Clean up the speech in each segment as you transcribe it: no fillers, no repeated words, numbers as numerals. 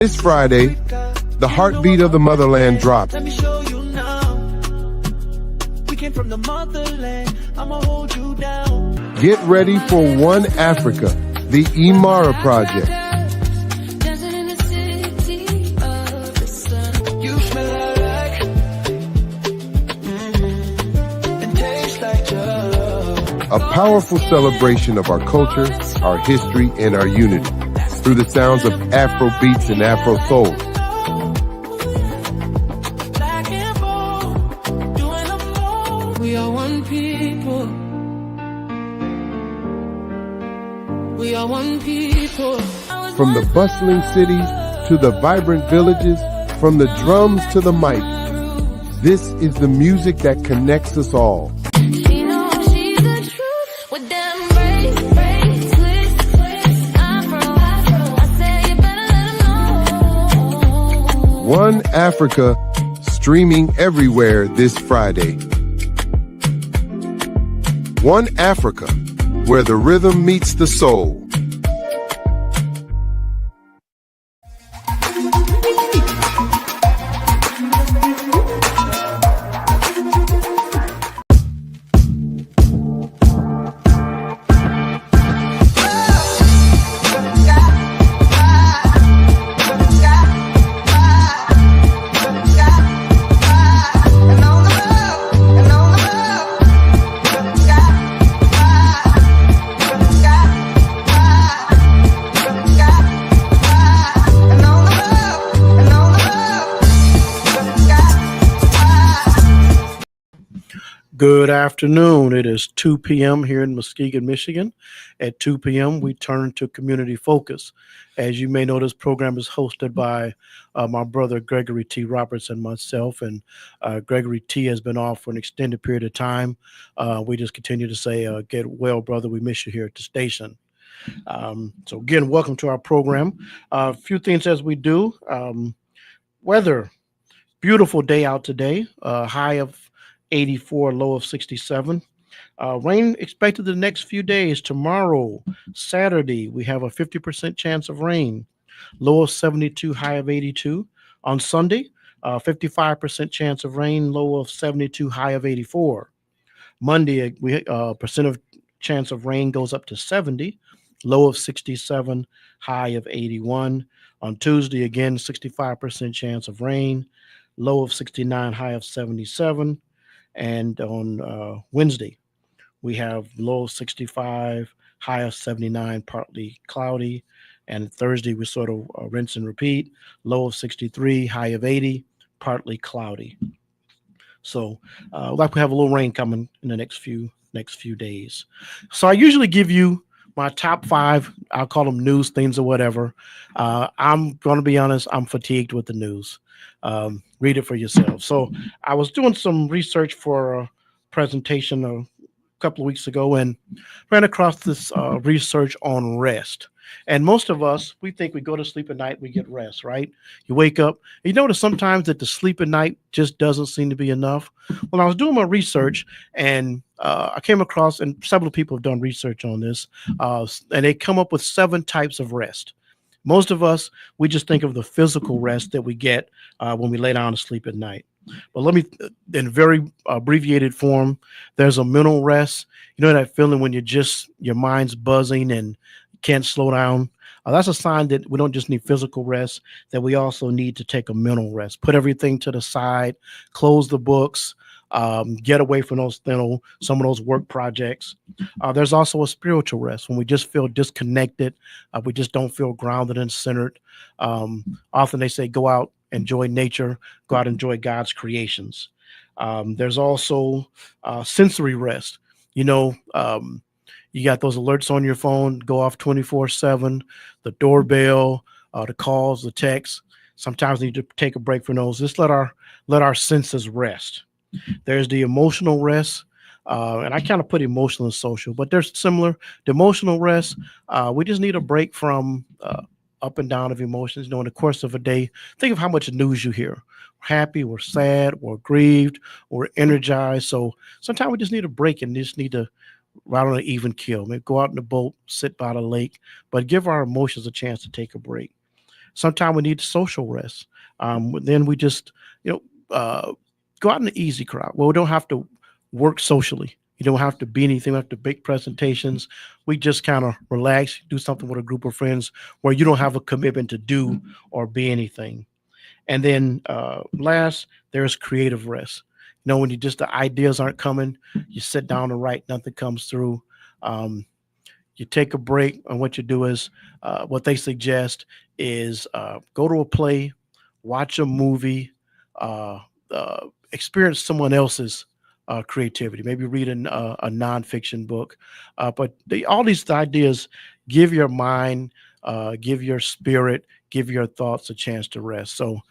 This Friday, the heartbeat of the motherland drops. Let me show you now. We came from the motherland. I'ma hold you down. Get ready for One Africa, the Imara Project. You smell like and taste like love. A powerful celebration of our culture, our history, and our unity through the sounds of Afro beats and Afro soul. We are one people. We are one people. From the bustling cities to the vibrant villages, from the drums to the mic, this is the music that connects us all. She knows she's the truth with them braids, twist, afro. I say you better let 'em know. One Africa, streaming everywhere this Friday. One Africa, where the rhythm meets the soul. Good afternoon. It is 2 p.m. here in Muskegon, Michigan. At 2 p.m., we turn to Community Focus. As you may know, this program is hosted by my brother Gregory T. Roberts and myself, and Gregory T. has been off for an extended period of time. We just continue to say, get well, brother. We miss you here at the station. So again, welcome to our program. A few things as we do. Weather, beautiful day out today, high of 84, low of 67. Rain expected the next few days. Tomorrow, Saturday, we have a 50% chance of rain. Low of 72, high of 82. On Sunday, 55% chance of rain, low of 72, high of 84. Monday, percent of chance of rain goes up to 70, low of 67, high of 81. On Tuesday, again, 65% chance of rain, low of 69, high of 77. And on Wednesday, we have low of 65, high of 79, partly cloudy. And Thursday, we sort of rinse and repeat, low of 63, high of 80, partly cloudy. So like we have a little rain coming in the next few days. So I usually give you my top 5, I'll call them news things or whatever. I'm going to be honest, I'm fatigued with the news. Read it for yourself. So I was doing some research for a presentation a couple of weeks ago and ran across this research on rest. And most of us, we think we go to sleep at night, we get rest, right? You wake up, you notice sometimes that the sleep at night just doesn't seem to be enough. When I was doing my research and I came across, and several people have done research on this, and they come up with 7 types of rest. Most of us, we just think of the physical rest that we get when we lay down to sleep at night. But let me, in very abbreviated form, there's a mental rest. You know that feeling when your mind's buzzing and can't slow down? That's a sign that we don't just need physical rest, that we also need to take a mental rest. Put everything to the side, close the books, get away from some of those work projects. There's also a spiritual rest when we just feel disconnected. We just don't feel grounded and centered. Often they say, go out, enjoy nature, go out, enjoy God's creations. There's also sensory rest. You got those alerts on your phone, go off 24/7, the doorbell, the calls, the texts. Sometimes we need to take a break from those. Just let our senses rest. There's the emotional rest, and I kind of put emotional and social, but they're similar. The emotional rest, we just need a break from up and down of emotions. In the course of a day, think of how much news you hear. We're happy, we're sad, we're grieved, we're energized. So sometimes we just need a break and just need to ride on an even keel. Maybe go out in the boat, sit by the lake, but give our emotions a chance to take a break. Sometimes we need social rest. Then we just, you know, go out in the easy crowd. Well, we don't have to work socially. You don't have to be anything. We have to make presentations. We just kind of relax, do something with a group of friends where you don't have a commitment to do or be anything. And then last, there's creative rest. When you just the ideas aren't coming, you sit down and write, nothing comes through. Um, you take a break, and what you do is what they suggest is go to a play, watch a movie, uh, experience someone else's creativity. Maybe read a nonfiction book. All these ideas give your mind, give your spirit, give your thoughts a chance to rest. So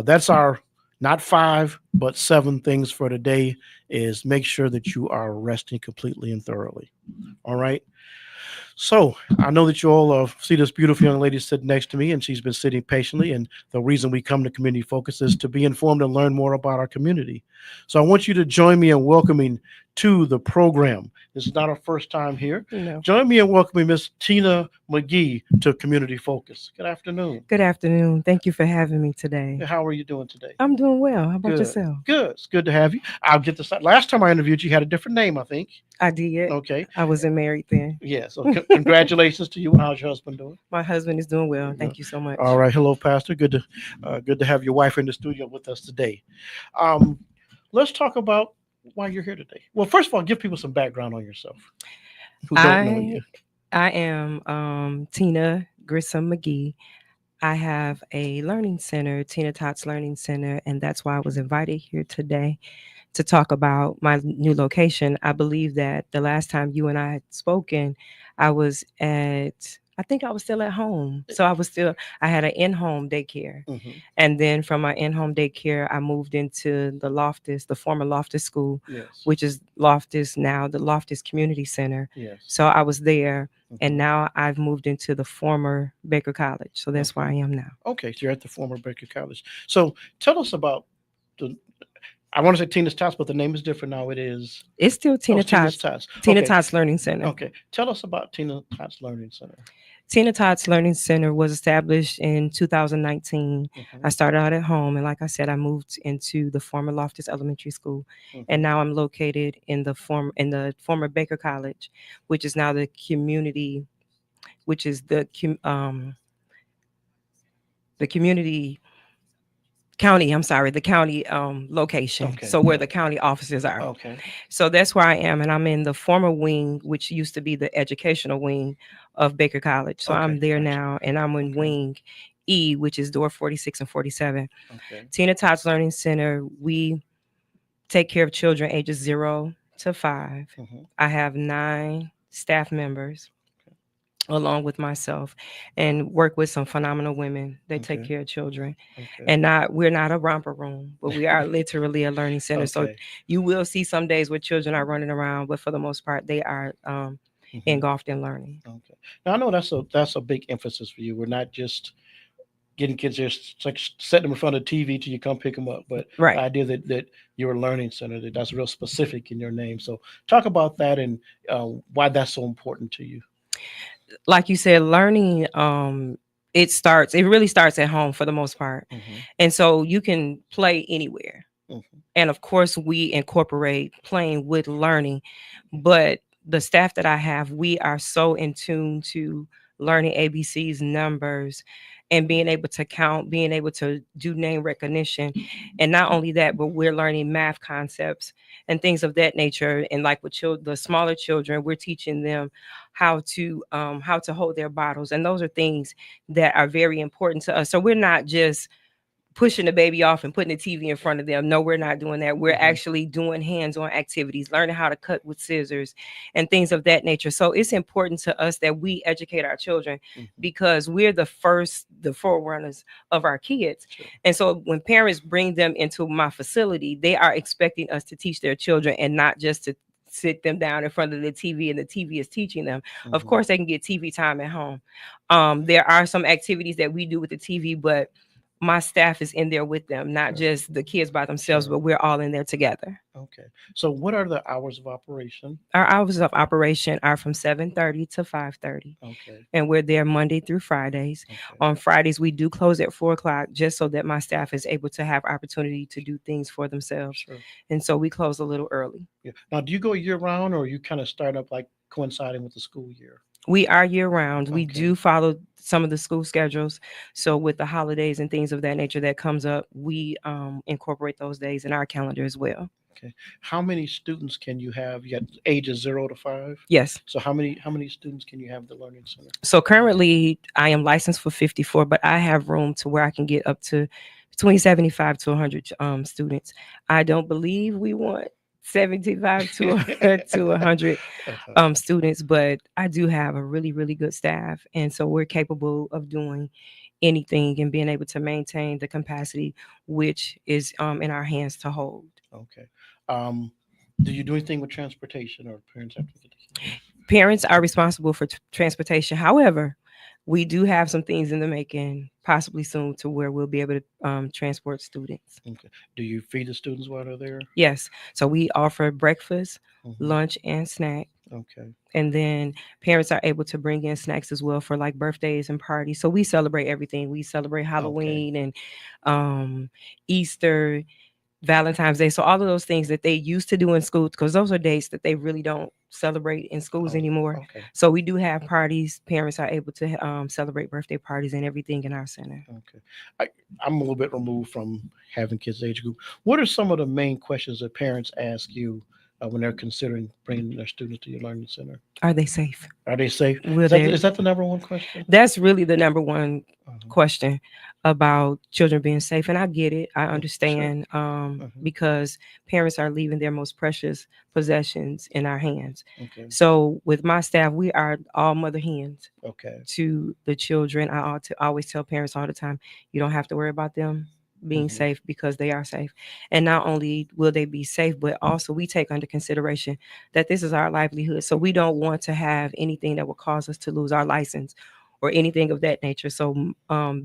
that's our not five, but seven things for today is make sure that you are resting completely and thoroughly. All right. So I know that you all see this beautiful young lady sitting next to me, and she's been sitting patiently. And the reason we come to Community Focus is to be informed and learn more about our community. So I want you to join me in welcoming to the program. This is not our first time here. No. Join me in welcoming Miss Tina McGee to Community Focus. Good afternoon. Good afternoon. Thank you for having me today. How are you doing today? I'm doing well. How about Good. yourself? Good. It's good to have you. I'll get this. Last time I interviewed you, had a different name, I think. I did. Okay. I wasn't married then. Yeah. So congratulations to you. How's your husband doing? My husband is doing well. Thank you so much. All right. Hello, Pastor. Good to have your wife in the studio with us today. Let's talk about why you're here today. Well, first of all, give people some background on yourself who don't know you. I am Tina Grissom McGee. I have a learning center, Tina Tots Learning Center, and that's why I was invited here today to talk about my new location. I believe that the last time you and I had spoken, I think I was still at home. So I had an in-home daycare. Mm-hmm. And then from my in-home daycare, I moved into the former Loftus School, Yes. which is Loftus now, the Loftus Community Center. Yes. So I was there, Mhm. and now I've moved into the former Baker College. So that's where I am now. Okay, so you're at the former Baker College. So tell us about I want to say Tina's Tots, but the name is different now. It is It's still Tina Tina's Tots. Tots. Tina Okay. Tots Learning Center. Okay, tell us about Tina Tots Learning Center. Tina Tots Learning Center was established in 2019. Mhm. I started out at home, and like I said, I moved into the former Loftus Elementary School, Mhm. and now I'm located in the former Baker College, which is now the community, which is the community county. I'm sorry, the county location. Okay. So where the county offices are. Okay. So that's where I am, and I'm in the former wing, which used to be the educational wing of Baker College. So I'm Okay, there gotcha. now, and I'm in Okay. wing E, which is door 46 and 47. Okay. Tina Tots Learning Center, we take care of children ages 0 to 5. Mhm. I have 9 staff members along with myself, and work with some phenomenal women that take Okay. care of children. Okay. And we're not a romper room, but we are literally a learning center. So Okay. you will see some days where children are running around, but for the most part, they are Mhm. engulfed in learning. Okay. Now I know that's a big emphasis for you. We're not just getting kids here, like setting them in front of the TV till you come pick them up, but Right. the idea that you're a learning center, that's real specific in your name. So talk about that and why that's so important to you. Like you said, learning, it really starts at home for the most part. Mm-hmm. And so you can play anywhere. Mm-hmm. And of course, we incorporate playing with learning, but the staff that I have, we are so in tune to learning ABCs, numbers, and being able to count, being able to do name recognition. And not only that, but we're learning math concepts and things of that nature. And like with the smaller children, we're teaching them how to hold their bottles. And those are things that are very important to us. So we're not just pushing the baby off and putting the TV in front of them. No, we're not doing that. We're Mhm. actually doing hands-on activities, learning how to cut with scissors and things of that nature. So it's important to us that we educate our children Mhm. because we're the forerunners of our kids. Sure. And so when parents bring them into my facility, they are expecting us to teach their children and not just to sit them down in front of the TV and the TV is teaching them. Of Mhm. course, they can get TV time at home. There are some activities that we do with the TV, but my staff is in there with them, not just the kids by themselves, Sure. but we're all in there together. Okay. So what are the hours of operation? Our hours of operation are from 7:30 to 5:30, Okay. and we're there Monday through Fridays. Okay. On Fridays, we do close at 4 o'clock, just so that my staff is able to have opportunity to do things for themselves. Sure. And so we close a little early. Yeah. Now, do you go year round, or you kind of start up like coinciding with the school year? We are year round. We Okay. do follow some of the school schedules. So with the holidays and things of that nature that comes up, we incorporate those days in our calendar as well. Okay. How many students can you have? You got ages 0 to 5. Yes. So how many students can you have at the learning center? So currently I am licensed for 54, but I have room to where I can get up to between 75 to 100 students. I don't believe we want 75 to to 100 Uh-huh. students, but I do have a really, really good staff. And so we're capable of doing anything and being able to maintain the capacity, which is in our hands to hold. Okay. Um, do you do anything with transportation, or parents have to get the kids? Parents are responsible for transportation. However, we do have some things in the making, possibly soon, to where we'll be able to transport students. Okay. Do you feed the students while they're there? Yes. So we offer breakfast, Mhm. lunch, and snack. Okay. And then parents are able to bring in snacks as well for like birthdays and parties. So we celebrate everything. We celebrate Halloween and Easter, Valentine's Day. So all of those things that they used to do in school, because those are dates that they really don't celebrate in schools Oh, anymore. okay. So we do have parties. Parents are able to celebrate birthday parties and everything in our center. Okay. I, I'm a little bit removed from having kids age group. What are some of the main questions that parents ask you when they're considering bringing their students to your learning center? Are they safe? Are they safe? Will Is that, they? is that the number one question? That's really the number one Uh-huh. question about children being safe. And I get it. I Sure. understand Uh-huh. because parents are leaving their most precious possessions in our hands. Okay. So with my staff, we are all mother hens Okay. to the children. I ought to always tell parents all the time, you don't have to worry about them being Mhm. safe because they are safe. And not only will they be safe, but also we take under consideration that this is our livelihood. So we don't want to have anything that will cause us to lose our license or anything of that nature. So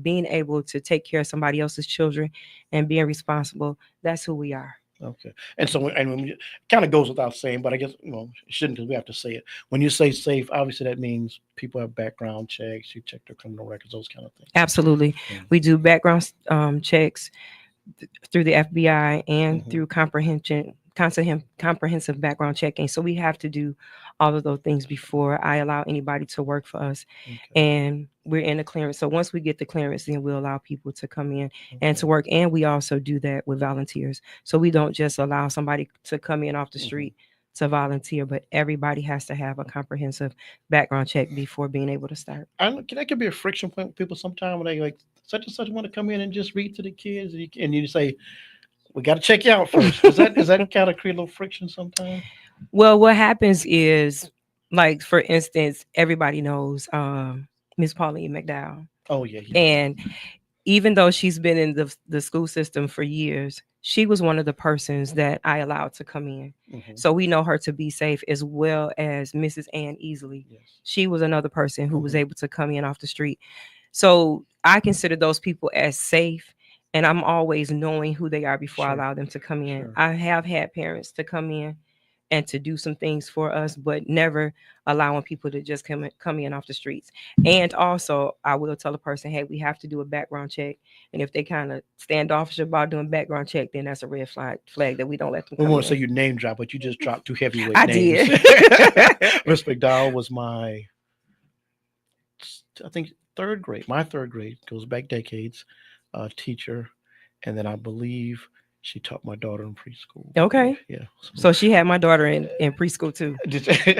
being able to take care of somebody else's children and being responsible, that's who we are. Okay. And so, and when it kind of goes without saying, but I guess, it shouldn't, because we have to say it. When you say safe, obviously that means people have background checks, you check their criminal records, those kind of things. Absolutely. Yeah. We do background checks through the FBI and Mhm. through comprehensive background checking. So we have to do all of those things before I allow anybody to work for us. Okay. And we're in a clearance. So once we get the clearance, then we'll allow people to come in and Okay. to work. And we also do that with volunteers. So we don't just allow somebody to come in off the Mhm. street to volunteer, but everybody has to have a comprehensive background check before being able to start. That could be a friction point with people sometimes when they like such and such want to come in and just read to the kids, and you say, we got to check you out first. Is that kind of create a little friction sometimes? Well, what happens is, like for instance, everybody knows Miss Pauline McDowell, Oh yeah, yeah. and even though she's been in the school system for years, she was one of the persons that I allowed to come in. Mhm. So we know her to be safe, as well as Mrs. Ann Easley. Yes. She was another person who was Mhm. able to come in off the street. So I consider those people as safe. And I'm always knowing who they are before I Sure. allow them to come in. Sure. I have had parents to come in and to do some things for us, but never allowing people to just come in off the streets. And also, I will tell a person, hey, we have to do a background check. And if they kind of standoffish about doing background check, then that's a red flag that we don't let them We come want to say in. your name drop, but you just dropped two heavyweight I names. did. Miss McDowell was I think my third grade, goes back decades, teacher, and then I believe she taught my daughter in preschool. Okay. Yeah. So she had my daughter in preschool too.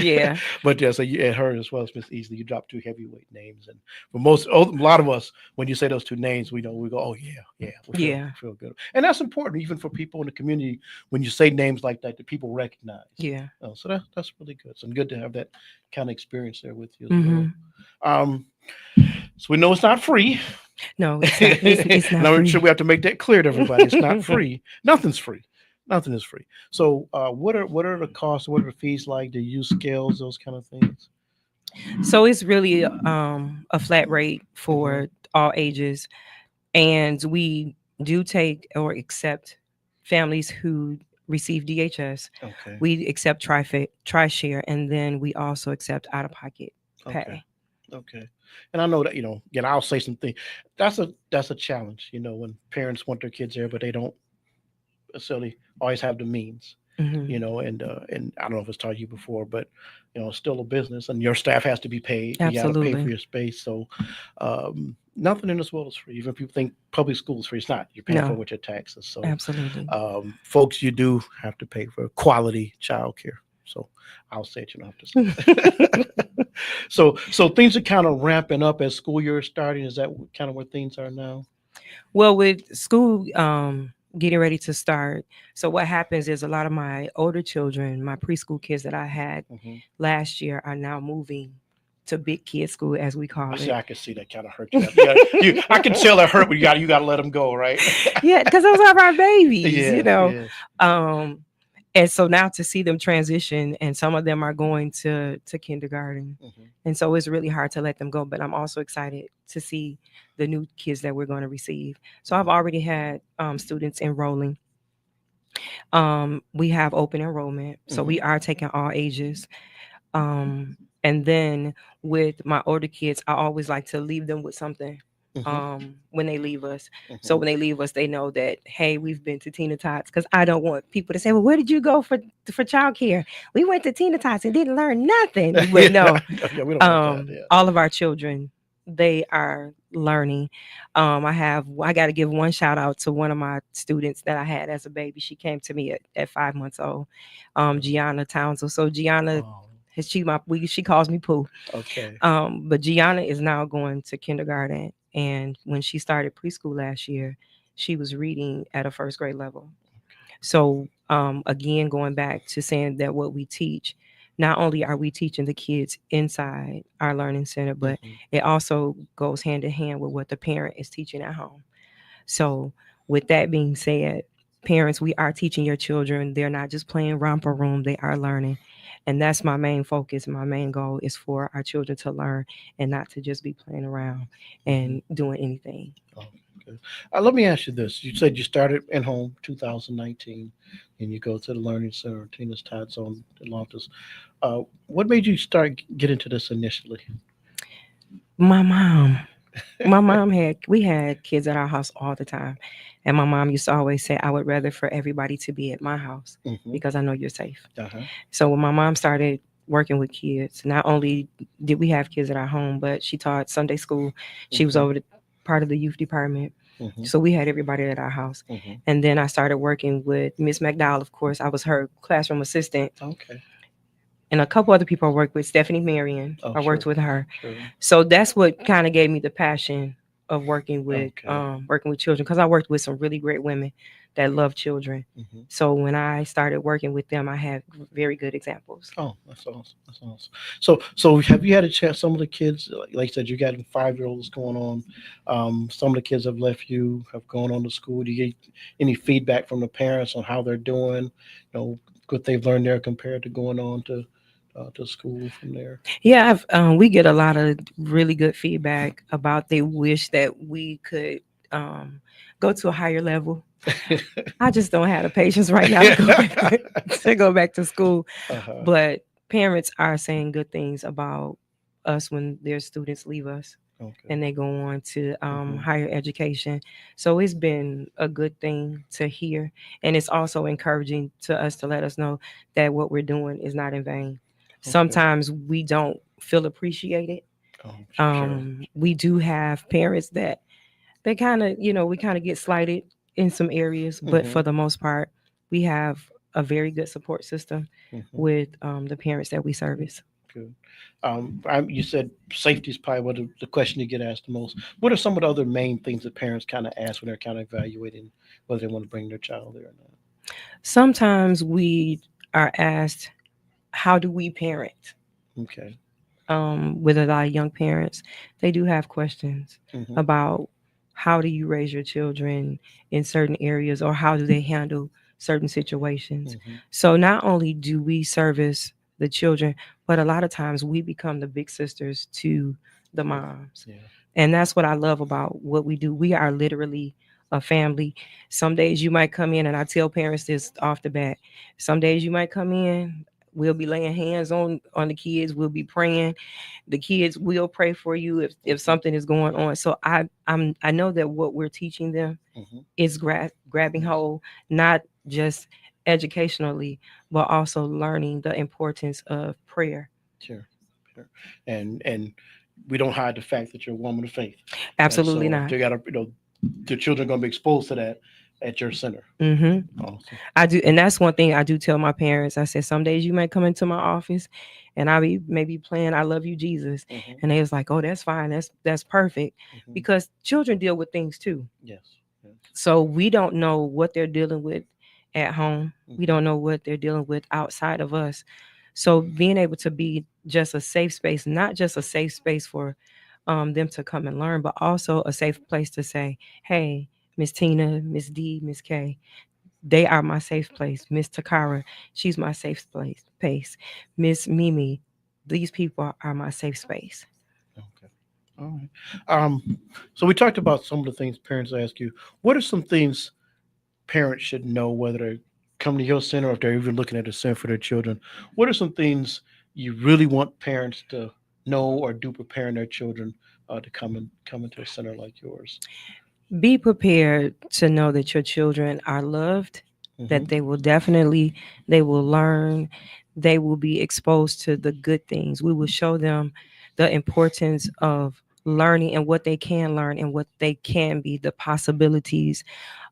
Yeah. But yeah, so you and her as well as Miss Easley, you dropped two heavyweight names, and for a lot of us, when you say those two names, we go, oh yeah, yeah, Yeah. feel good, and that's important even for people in the community when you say names like that people recognize. Yeah. So that's really good. So good to have that kind of experience there with you as Hmm. well. So we know it's not free. No, it's not. It's And not I'm free. sure we have to make that clear to everybody. It's not free. Nothing's free. Nothing is free. So, what are the costs? What are the fees like? Do you use scales? Those kind of things. So it's really a flat rate Mhm. for all ages. And we do take or accept families who receive DHS. Okay. We accept tri-share, and then we also accept out-of-pocket Okay. pay. Okay. And I know that, again, I'll say something. That's a challenge, when parents want their kids there, but they don't necessarily always have the means, Hmm. and I don't know if it's taught you before, but it's still a business and your staff has to be paid. You got to pay for Absolutely. your space. So nothing in this world is free. Even if people think public school is free, it's not. You're paying for it No, with your taxes. So absolutely. folks, you do have to pay for quality childcare. So I'll say it, you don't have to say it. So things are kind of ramping up as school year is starting. Is that kind of where things are now? Well, with school getting ready to start, so what happens is a lot of my older children, my preschool kids that I had Hmm. last year, are now moving to big kid school, as we I call see. it. I can see that kind of hurt you. I can tell that hurt, but you got to let them go, right? Yeah, because those are our babies, Yes, yes. Um, and so now to see them transition, and some of them are going to kindergarten, Hmm. and so it's really hard to let them go. But I'm also excited to see the new kids that we're going to receive. So I've already had students enrolling. We have open enrollment, so Hmm. we are taking all ages. Um, and then with my older kids, I always like to leave them with something Hmm. when they leave us. So Hmm. when they leave us, they know that, hey, we've been to Tina Tots, because I don't want people to say, well, where did you go for childcare? We went to Tina Tots and didn't learn nothing. But no, Yeah, we don't want that. Yeah. all of our children, they are learning. I got to give one shout out to one of my students that I had as a baby. She came to me at 5 months old, Gianna Townsend. So Gianna, Oh, she calls me Pooh. okay. But Gianna is now going to kindergarten, and when she started preschool last year, she was reading at a first grade level. So again, going back to saying that what we teach, not only are we teaching the kids inside our learning center, but Hmm. it also goes hand in hand with what the parent is teaching at home. So, with that being said, parents, we are teaching your children. They're not just playing romper room, they are learning. And that's my main focus. My main goal is for our children to learn and not to just be playing around Hmm. and doing anything. Oh, good. Let me ask you this. You said you started in home 2019 and you go to the Learning Center, Tina's Tots on the Loftus. What made you start get into this initially? My mom. We had kids at our house all the time. And my mom used to always say, I would rather for everybody to be at my house Hmm. because I know you're safe. Uh-huh. So when my mom started working with kids, not only did we have kids at our home, but she taught Sunday school. She was Hmm. over the part of the youth department. Hmm. So we had everybody at our house. Hmm. And then I started working with Miss McDowell, of course. I was her classroom assistant. Okay. And a couple other people I worked with, Stephanie Marion. Oh, I worked sure. with her. Sure. So that's what kind of gave me the passion of Okay. working with children, because I worked with some really great women that love children. Hmm. So when I started working with them, I had very good examples. Oh, that's awesome. That's awesome. So have you had a chance? Some of the kids, like you said, you got 5-year-olds going on. Some of the kids have left you, have gone on to school. Do you get any feedback from the parents on how they're doing? What they've learned there compared to going on to school from there. Yeah, we get a lot of really good feedback about they wish that we could um, go to a higher level. I just don't have the patience right now to go back to go back to school. Uh-huh. But parents are saying good things about us when their students leave us Okay. and they go on to Hmm. higher education. So it's been a good thing to hear. And it's also encouraging to us to let us know that what we're doing is not in vain. Okay. Sometimes we don't feel appreciated. Oh, sure. We do have parents that they kind of, we kind of get slighted in some areas, but Hmm. for the most part, we have a very good support system Hmm. with the parents that we service. Good. You said safety is probably what the question you get asked the most. What are some of the other main things that parents kind of ask when they're kind of evaluating whether they want to bring their child there or Sometimes we are asked, how do we parent? not? Okay. With a lot of young parents, they do have questions Hmm. about how do you raise your children in certain areas, or how do they handle certain situations. Hmm. So not only do we service the children, but a lot of times we become the big sisters to the Yeah. moms. Yeah. And that's what I love about what we do. We are literally a family. Some days you might come in, and I tell parents this off the bat. Some days you might come in, we'll be laying hands on the kids, we'll be praying. The kids will pray for you if something is going on. So I know that what we're teaching them Mhm. is grabbing hold, not just educationally, but also learning the importance of prayer. Sure, sure. And we don't hide the fact that you're a woman of faith, and Absolutely so not. they gotta, the children gonna be exposed to that at your center. Hmm. Awesome. I do, and that's one thing I do tell my parents. I said some days you might come into my office, and I'll be maybe playing "I Love You, Jesus," Mhm. and they was like, "Oh, that's fine. That's perfect," Mhm. because children deal with things too. Yes. Yes. So we don't know what they're dealing with at home. We Mhm. don't know what they're dealing with outside of us. So being able to be just a safe space, not just a safe space for them to come and learn, but also a safe place to say, "Hey, Miss Tina, Miss D, Miss K, they are my safe place. Miss Takara, she's my safe place. Miss Mimi, these people are my safe space." Okay. All right. So we talked about some of the things parents ask you. What are some things parents should know, whether they come to your center or if they're even looking at a center for their children? What are some things you really want parents to know or do preparing their children to come into a center like yours? Be prepared to know that your children are loved, Hmm. that they will learn, they will be exposed to the good things. We will show them the importance of learning and what they can learn and what they can be, the possibilities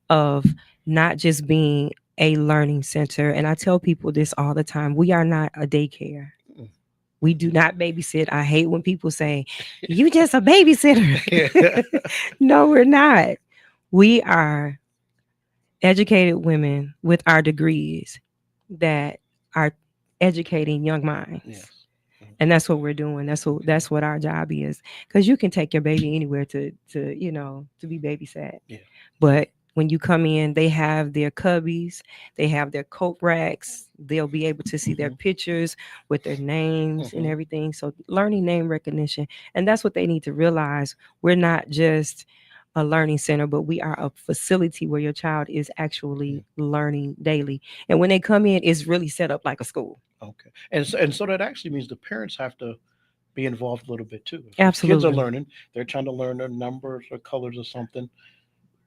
of not just being a learning center. And I tell people this all the time: we are not a daycare. We do not babysit. I hate when people say, "You just a babysitter." No, we're not. We are educated women with our degrees that are educating young minds. Yes. And that's what we're doing. That's what our job is. Because you can take your baby anywhere to be babysat. Yeah. But when you come in, they have their cubbies, they have their coat racks, they'll be able to see their Hmm. pictures with their names and Hmm. everything. So learning name recognition. And that's what they need to realize. We're not just a learning center, but we are a facility where your child is actually learning daily. And when they come in, it's really set up like a school. Okay. And so that actually means the parents have to be involved a little bit too. If kids are Absolutely. learning, they're trying to learn their numbers or colors or something.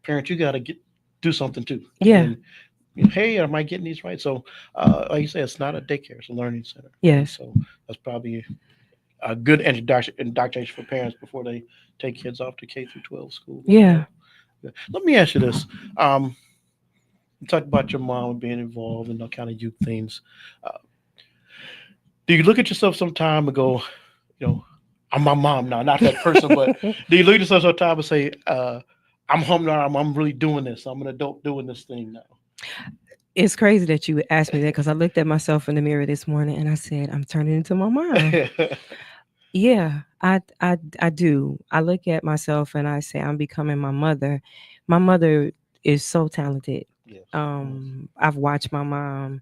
Parents, you got to get do something too. And Yeah. then, hey, am I getting these right? So, like you said, it's not a daycare; it's a learning center. And Yes. so that's probably a good indoctrination for parents before they take kids off to K through 12 school as Yeah. well. Yeah. Let me ask you this: um, you talked about your mom being involved in all kind of youth things. Uh, do you look at yourself sometime and go, you know, I'm my mom now, not that person, but do you look at yourself sometime and say, I'm home now, I'm really doing this. I'm an adult doing this thing now. It's crazy that you would ask me that because I looked at myself in the mirror this morning and I said, I'm turning into my mom. Yeah, I do. I look at myself and I say, I'm becoming my mother. My mother is so talented. Yes. I've watched my mom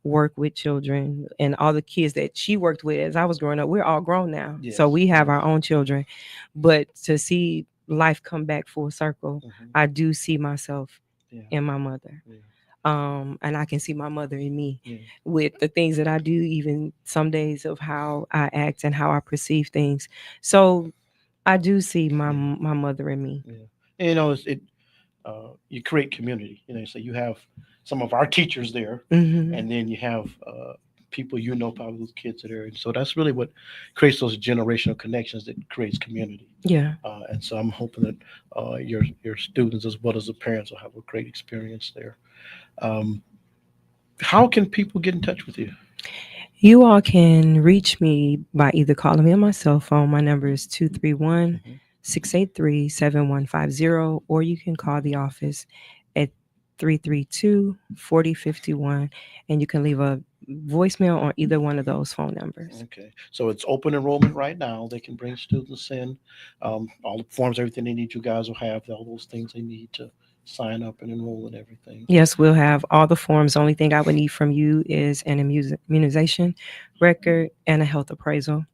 work with children and all the kids that she worked with as I was growing up. We're all grown now. So Yes. we have Yes. our own children. But to see life come back full circle, Hmm. I do see myself Yeah. in my mother. Yeah. And I can see my mother in me Yeah. with the things that I do, even some days of how I act and how I perceive things. So I do see Yeah. my mother in me. Yeah. And, you create community. So you have some of our teachers there, Hmm. and then you have people probably whose kids are there, and so that's really what creates those generational connections that creates community. Yeah. And so I'm hoping that your students as well as the parents will have a great experience there. Um, how can people get in touch with you? You all can reach me by either calling me on my cell phone. My number is 231 Mhm. 683 7150, or you can call the office at 332 4051, and you can leave a voicemail on either one of those phone numbers. Okay, so it's open enrollment right now. They can bring students in, all the forms, everything they need. You guys will have all those things they need to sign up and enroll and everything. Yes, we'll have all the forms. The only thing I would need from you is an immunization record and a health appraisal.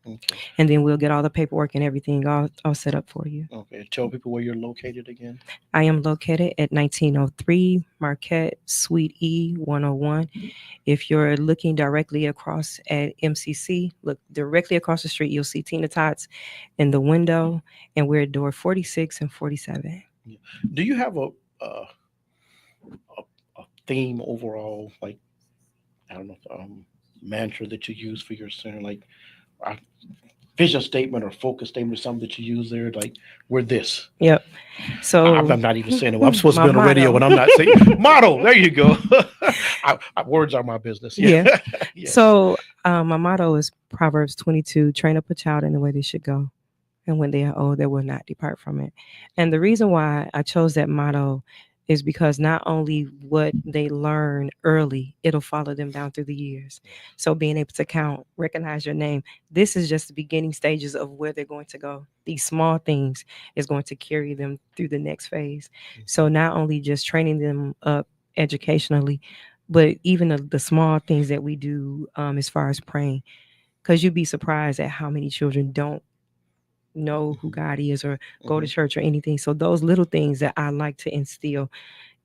Okay. And then we'll get all the paperwork and everything all set up for you. Okay. Tell people where you're located again. I am located at 1903 Marquette Suite E 101. If you're looking directly across at MCC, look directly across the street, you'll see Tina Tots in the window, and we're at door 46 and 47. Yeah. Do you have a, a theme overall, like I don't know, mantra that you use for your center, like a vision statement or focus statement or something that you use there, like we're this. Yep. So I'm not even saying it. I'm supposed to my be on the radio, motto. and I'm not saying motto. There you go. Words are my business. Yeah. Yeah. Yes. So my motto is Proverbs 22: train up a child in the way they should go, and when they are old, they will not depart from it. And the reason why I chose that motto is because not only what they learn early, it'll follow them down through the years. So being able to count, recognize your name, this is just the beginning stages of where they're going to go. These small things is going to carry them through the next phase. So not only just training them up educationally, but even the small things that we do as far as praying, because you'd be surprised at how many children don't know who God is or go to church or anything. So those little things that I like to instill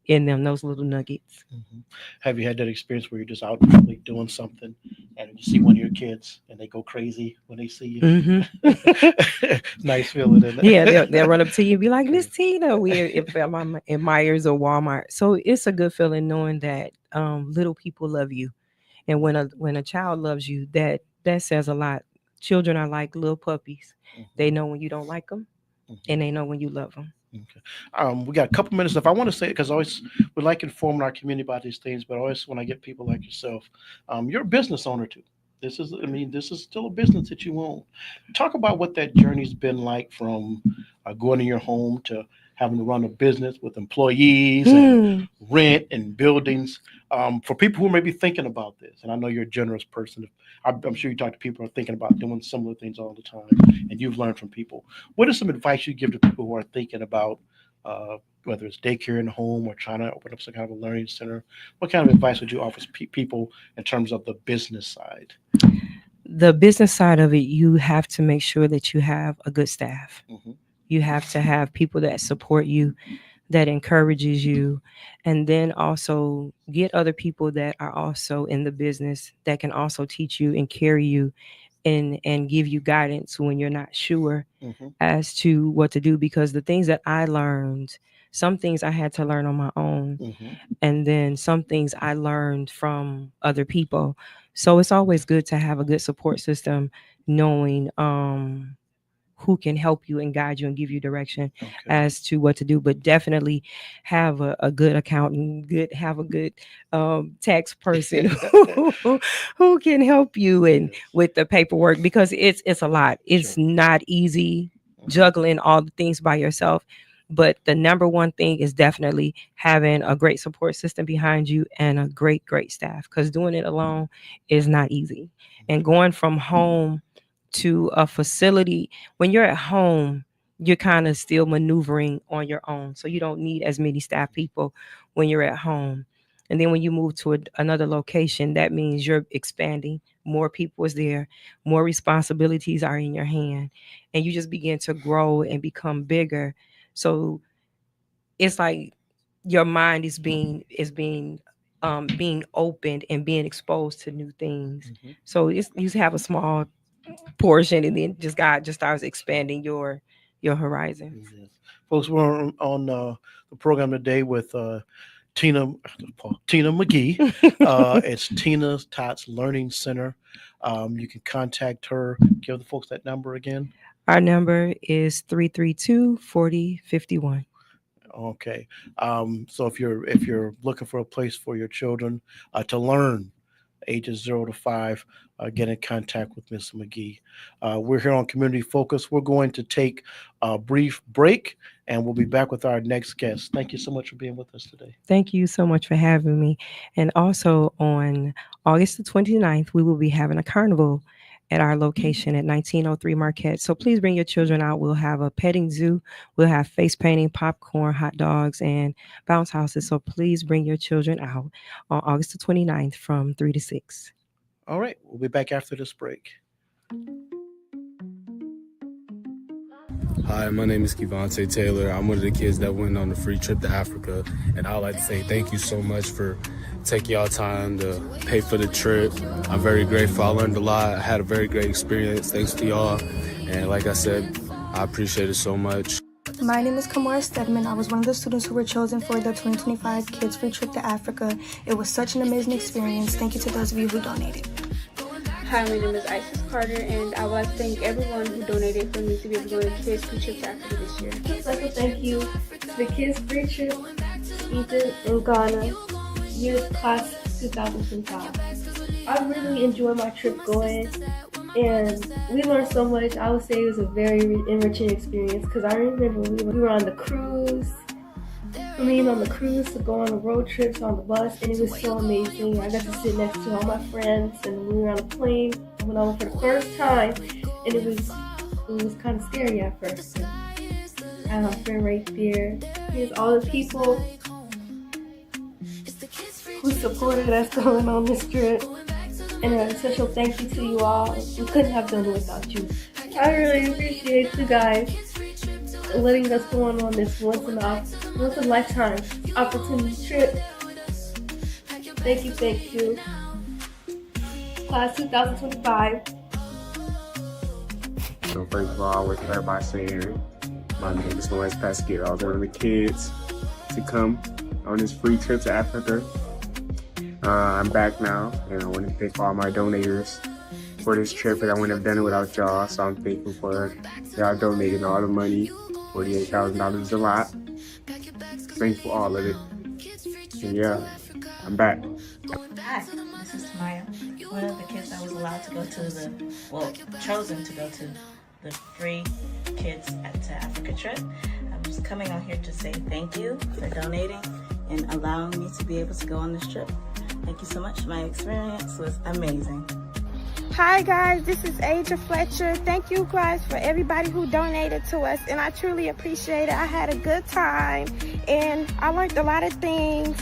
in them, those little nuggets. Have you had that experience where you're just out like, doing something and you see one of your kids and they go crazy when they see you? Nice feeling, isn't it? Yeah, they'll run up to you and be like, Miss Tina, we if I'm in Myers or Walmart. So it's a good feeling knowing that little people love you. And when a child loves you, that says a lot. Children are like little puppies. They know when you don't like them, and they know when you love them. Okay. We got a couple minutes left. I want to say because always we like informing our community about these things, but always when I get people like yourself, you're a business owner too. This is still a business that you own. Talk about what that journey's been like from going in your home to having to run a business with employees and rent and buildings. For people who may be thinking about this, and I know you're a generous person, I'm sure you talk to people who are thinking about doing similar things all the time, and you've learned from people. What is some advice you give to people who are thinking about whether it's daycare in the home or trying to open up some kind of a learning center? What kind of advice would you offer to people in terms of the business side? The business side of it, you have to make sure that you have a good staff. You have to have people that support you, that encourages you, and then also get other people that are also in the business that can also teach you and carry you and give you guidance when you're not sure as to what to do. Because the things that I learned, some things I had to learn on my own, and then some things I learned from other people. So it's always good to have a good support system, knowing who can help you and guide you and give you direction as to what to do. But definitely have a good accountant, have a good tax person who can help you and with the paperwork, because it's a lot. It's not easy juggling all the things by yourself. But the number one thing is definitely having a great support system behind you and a great staff, because doing it alone is not easy. And going from home to a facility, when you're at home, you're kind of still maneuvering on your own. So you don't need as many staff people when you're at home. And then when you move to another location, that means you're expanding. More people is there, more responsibilities are in your hand, and you just begin to grow and become bigger. So it's like your mind is being opened and being exposed to new things. So you have a small portion, and then just God just starts expanding your horizons. Yes. Folks, we're on the program today with Tina McGee. It's Tina Tots Learning Center. You can contact her. Give the folks that number again. Our number is 332-4051. Okay. So if you're looking for a place for your children to learn, ages 0 to 5, get in contact with Miss McGee. We're here on Community Focus. We're going to take a brief break, and we'll be back with our next guest. Thank you so much for being with us today. Thank you so much for having me. And also on August the 29th, we will be having a carnival at our location at 1903 Marquette. So please bring your children out. We'll have a petting zoo. We'll have face painting, popcorn, hot dogs, and bounce houses. So please bring your children out on August the 29th from 3 to 6. All right. We'll be back after this break. Hi, my name is Kevonte Taylor. I'm one of the kids that went on the free trip to Africa. And I'd like to say thank you so much for taking y'all time to pay for the trip. I'm very grateful. I learned a lot. I had a very great experience thanks to y'all. And like I said, I appreciate it so much. My name is Kamara Stedman. I was one of the students who were chosen for the 2025 Kids Free Trip to Africa. It was such an amazing experience. Thank you to those of you who donated. Hi, my name is Isis Carter, and I would like to thank everyone who donated for me to be able to go to the Kids Free Trip to Africa this year. Special thank you to the Kids Free Trip, Egypt and Ghana, Youth Class 2025. I really enjoyed my trip going, and we learned so much. I would say it was a very enriching experience because I remember we were on the cruise. On the cruise to go on the road trips on the bus, and it was so amazing. I got to sit next to all my friends, and we were on a plane. I went on for the first time, and it was kind of scary at first. I have a friend right there. Here's all the people who supported us going on this trip, and a special thank you to you all. We couldn't have done it without you. I really appreciate you guys letting us go on this once in a lifetime opportunity trip. Thank you. Class 2025. So first of all, I wish everybody saying my name is Lawrence Pascal. I was one of the kids to come on this free trip to Africa. I'm back now, and I want to thank all my donators for this trip, and I wouldn't have done it without y'all, so I'm thankful for y'all donating all the money. $48,000 is a lot. Thanks for all of it. And yeah, I'm back. Hi, this is Tamaya, one of the kids that was allowed to go to chosen to go to the free Kids to Africa trip. I'm just coming out here to say thank you for donating and allowing me to be able to go on this trip. Thank you so much. My experience was amazing. Hi guys, this is Aja Fletcher. Thank you guys for everybody who donated to us, and I truly appreciate it. I had a good time and I learned a lot of things,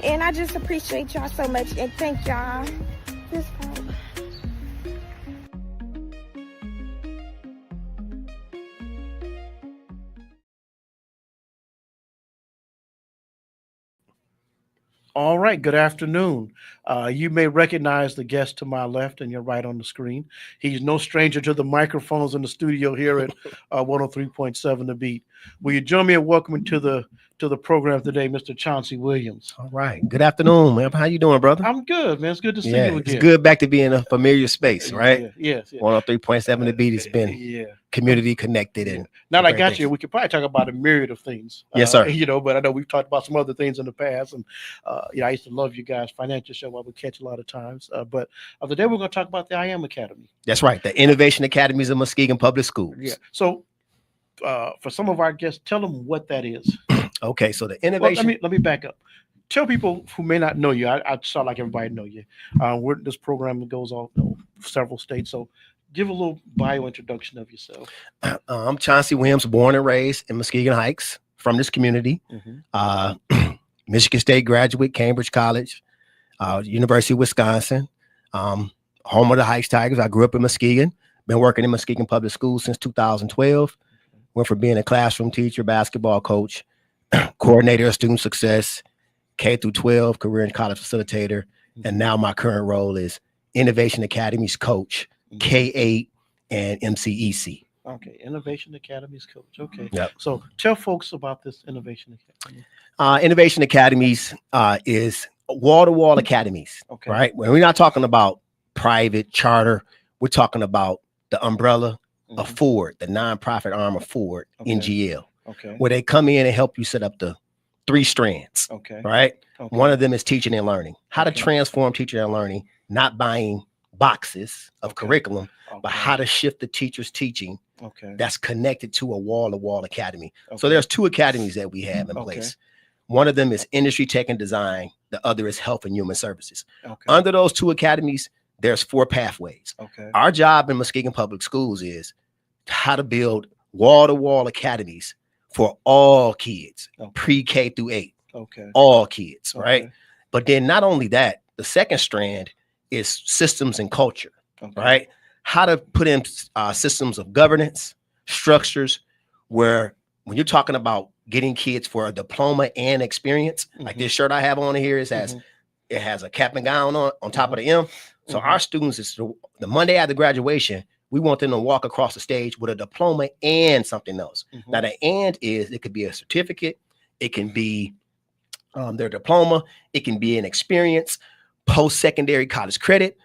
and I just appreciate y'all so much, and thank y'all. All right, good afternoon. You may recognize the guest to my left and your right on the screen. He's no stranger to the microphones in the studio here at 103.7 The Beat. Will you join me in welcoming to the program today, Mr. Chauncy Williams? All right. Good afternoon, man. How you doing, brother? I'm good, man. It's good to see you again. It's good back to be in a familiar space, right? Yes. 103.7 The Beat has been community connected. And now that I got you, we could probably talk about a myriad of things. Yes, sir. But I know we've talked about some other things in the past, and I used to love you guys' financial show. I would catch a lot of times. But today we're going to talk about the I Am Academy. That's right. The Innovation Academies of Muskegon Public Schools. Yeah. So for some of our guests, tell them what that is. Okay. So the innovation. Well, let me back up. Tell people who may not know you. I saw like everybody know you. This program goes off several states. So give a little bio introduction of yourself. I'm Chauncy Williams, born and raised in Muskegon Heights, from this community. Michigan State graduate, Cambridge College, University of Wisconsin, home of the Heights Tigers. I grew up in Muskegon, been working in Muskegon Public Schools since 2012. Went from being a classroom teacher, basketball coach, coordinator of student success, K through 12, career and college facilitator. And now my current role is Innovation Academies coach, K-8 and MCEC. Okay, Innovation Academies coach. Okay. Yep. So tell folks about this Innovation Academy. Innovation Academies is wall-to-wall academies, right? When we're not talking about private charter, we're talking about the umbrella of Ford, the nonprofit arm of Ford, NGL, where they come in and help you set up the 3 strands, right? One of them is teaching and learning, how to transform teaching and learning, not buying boxes of curriculum, but how to shift the teacher's teaching that's connected to a wall-to-wall academy. So there's 2 academies that we have in place. One of them is industry tech and design. The other is health and human services. Under those 2 academies, there's 4 pathways. Our job in Muskegon Public Schools is how to build wall-to-wall academies for all kids, pre-K through 8, all kids, right? But then not only that, the second strand is systems and culture, right? How to put in systems of governance, structures, where when you're talking about getting kids for a diploma and experience, like this shirt I have on here, it has a cap and gown on top of the M. So our students, is the Monday after graduation, we want them to walk across the stage with a diploma and something else. Now the and is, it could be a certificate, it can be their diploma, it can be an experience, post-secondary college credit,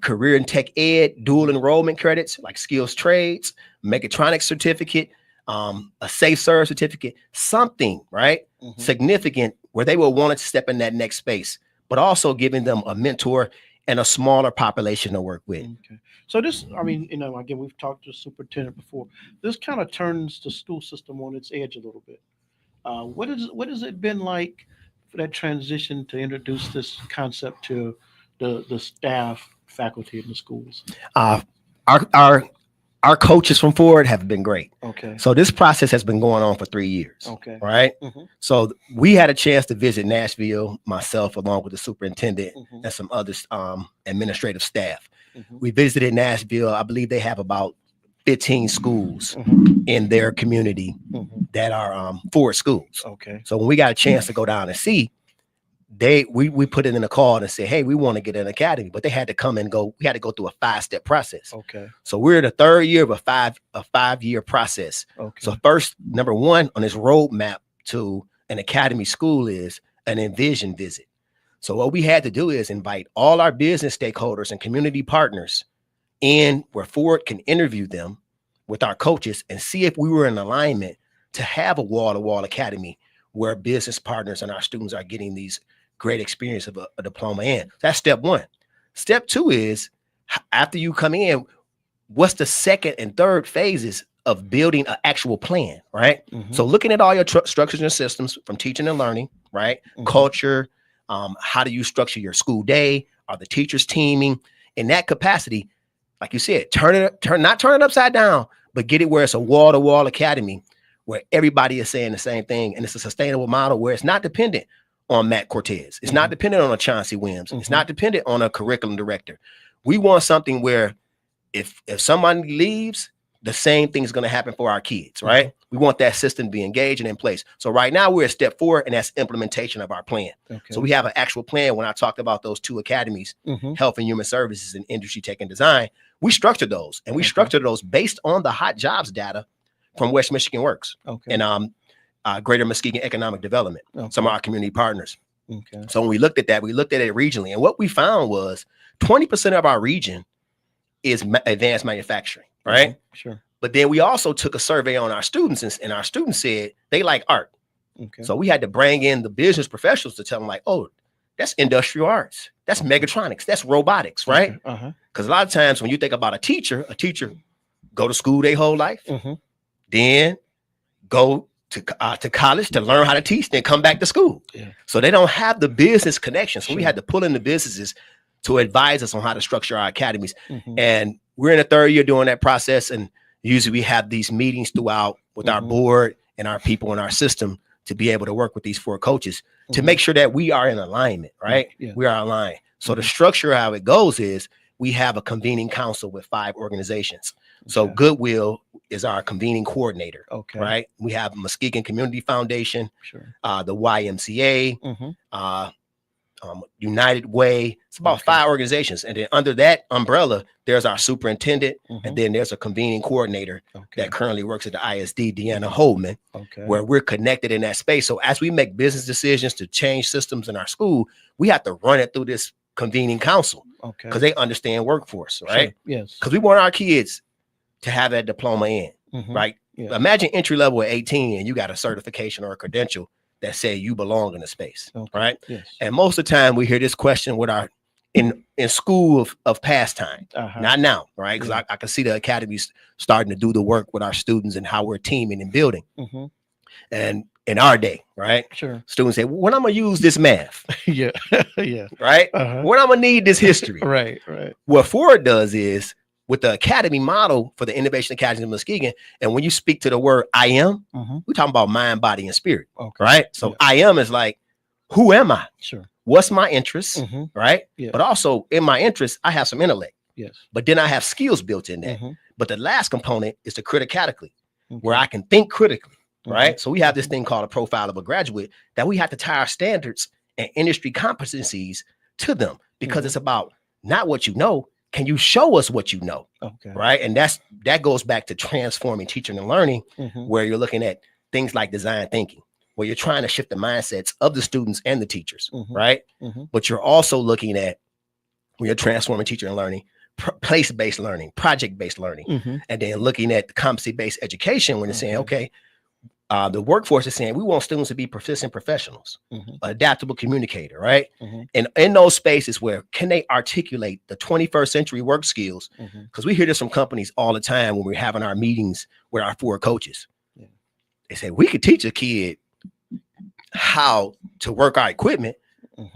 career and tech ed, dual enrollment credits like skills trades, mechatronics certificate, a safe serve certificate, something, right? Significant where they will want to step in that next space, but also giving them a mentor and a smaller population to work with. Okay. So this, I mean, again, we've talked to the superintendent before. This kind of turns the school system on its edge a little bit. What has it been like for that transition to introduce this concept to the staff, faculty in the schools? Our coaches from Ford have been great. Okay. So this process has been going on for 3 years. Okay. Right. So we had a chance to visit Nashville, myself, along with the superintendent and some other administrative staff. We visited Nashville. I believe they have about 15 schools in their community that are Ford schools. Okay. So when we got a chance to go down and see, we put it in a call and say, hey, we want to get an academy, but they had to come and go. We had to go through a 5-step process. Okay. So we're in the 3rd year of a 5-year process. Okay. So first, number 1 on this roadmap to an academy school is an envision visit. So what we had to do is invite all our business stakeholders and community partners in where Ford can interview them with our coaches and see if we were in alignment to have a wall-to-wall academy where business partners and our students are getting these great experience of a diploma in. That's step 1. Step 2 is after you come in, what's the 2nd and 3rd phases of building an actual plan, right? So looking at all your structures and systems from teaching and learning, right? Culture, how do you structure your school day? Are the teachers teaming? In that capacity, like you said, not turn it upside down, but get it where it's a wall-to-wall academy where everybody is saying the same thing. And it's a sustainable model where it's not dependent on Matt Cortez. It's not dependent on a Chauncy Williams. It's not dependent on a curriculum director. We want something where if someone leaves, the same thing is going to happen for our kids, right? We want that system to be engaged and in place. So right now we're at step 4, and that's implementation of our plan. Okay. So we have an actual plan. When I talked about those 2 academies, health and human services and industry tech and design, we structured those, and we structured those based on the hot jobs data from West Michigan Works and Greater Muskegon Economic Development, some of our community partners. Okay. So when we looked at that, we looked at it regionally, and what we found was 20% of our region is advanced manufacturing, right? Sure. But then we also took a survey on our students, and our students said they like art. Okay. So we had to bring in the business professionals to tell them like, oh, that's industrial arts, that's mechatronics, that's robotics, right? Because a lot of times when you think about a teacher go to school their whole life, then go to college to learn how to teach, then come back to school. So they don't have the business connection. So we had to pull in the businesses to advise us on how to structure our academies. And we're in the 3rd year doing that process. And usually we have these meetings throughout with our board and our people in our system to be able to work with these 4 coaches to make sure that we are in alignment, right? We are aligned. So the structure, how it goes is we have a convening council with 5 organizations. So Goodwill is our convening coordinator, right? We have Muskegon Community Foundation, the YMCA, United Way. It's about 5 organizations. And then under that umbrella, there's our superintendent, and then there's a convening coordinator that currently works at the ISD, Deanna Holman, where we're connected in that space. So as we make business decisions to change systems in our school, we have to run it through this convening council because they understand workforce, right? Yes. Because we want our kids to have that diploma in, right? Imagine entry level at 18 and you got a certification or a credential that say you belong in the space, right? Yes. And most of the time we hear this question with our in school of pastime, not now, right? Because I can see the academies starting to do the work with our students and how we're teaming and building. And in our day, right? Sure. Students say, when I'm gonna use this math, right? When I'm gonna need this history, right. What Ford does is with the academy model for the Innovation Academy of Muskegon, and when you speak to the word I am, we're talking about mind, body, and spirit, right? So I am is like, who am I? Sure. What's my interest, right? But also in my interest, I have some intellect. Yes. But then I have skills built in that. But the last component is the criticality. where I can think critically, right? So we have this thing called a profile of a graduate that we have to tie our standards and industry competencies to them, because it's about not what you know. Can you show us what you know? Right. And that goes back to transforming teaching and learning, where you're looking at things like design thinking, where you're trying to shift the mindsets of the students and the teachers, right? But you're also looking at, when you're transforming teaching and learning, place-based learning, project-based learning, and then looking at the competency-based education, when you're saying, okay, the workforce is saying we want students to be proficient professionals, adaptable communicator, right? And in those spaces, where can they articulate the 21st century work skills? Because we hear this from companies all the time when we're having our meetings with our forward coaches. They say we could teach a kid how to work our equipment,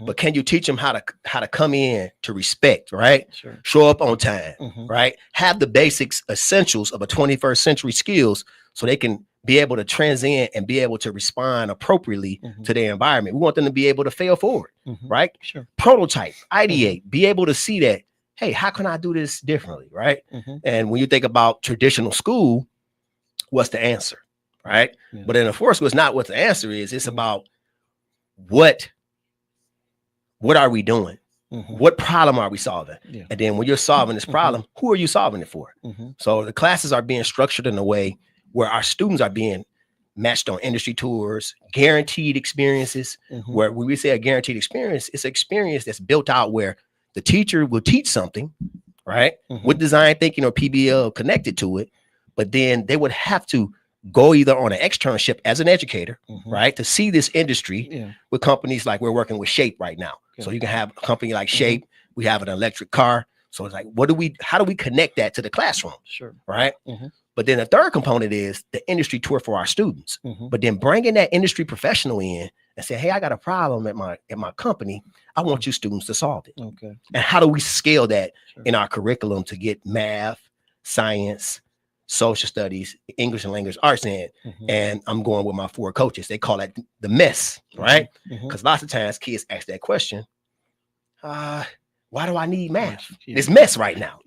but can you teach them how to come in to respect, right? Show up on time, right? Have the basics, essentials of a 21st century skills, so they can be able to transcend and be able to respond appropriately to their environment. We want them to be able to fail forward, right? Prototype, ideate, be able to see that, hey, how can I do this differently, right? And when you think about traditional school, what's the answer, right? But in the force was not what the answer is. It's about what are we doing? What problem are we solving? And then when you're solving this problem, who are you solving it for? So the classes are being structured in a way where our students are being matched on industry tours, guaranteed experiences, where when we say a guaranteed experience, it's an experience that's built out where the teacher will teach something, right? With design thinking or PBL connected to it, but then they would have to go either on an externship as an educator, right? To see this industry with companies like we're working with Shape right now. So you can have a company like Shape. We have an electric car. So it's like, how do we connect that to the classroom? Right. But then the third component is the industry tour for our students, but then bringing that industry professional in and say, hey, I got a problem at my company. I want you students to solve it. And how do we scale that in our curriculum to get math, science, social studies, English and language arts in? And I'm going with my four coaches. They call that the mess, right? Because lots of times kids ask that question, why do I need math? It's mess right now.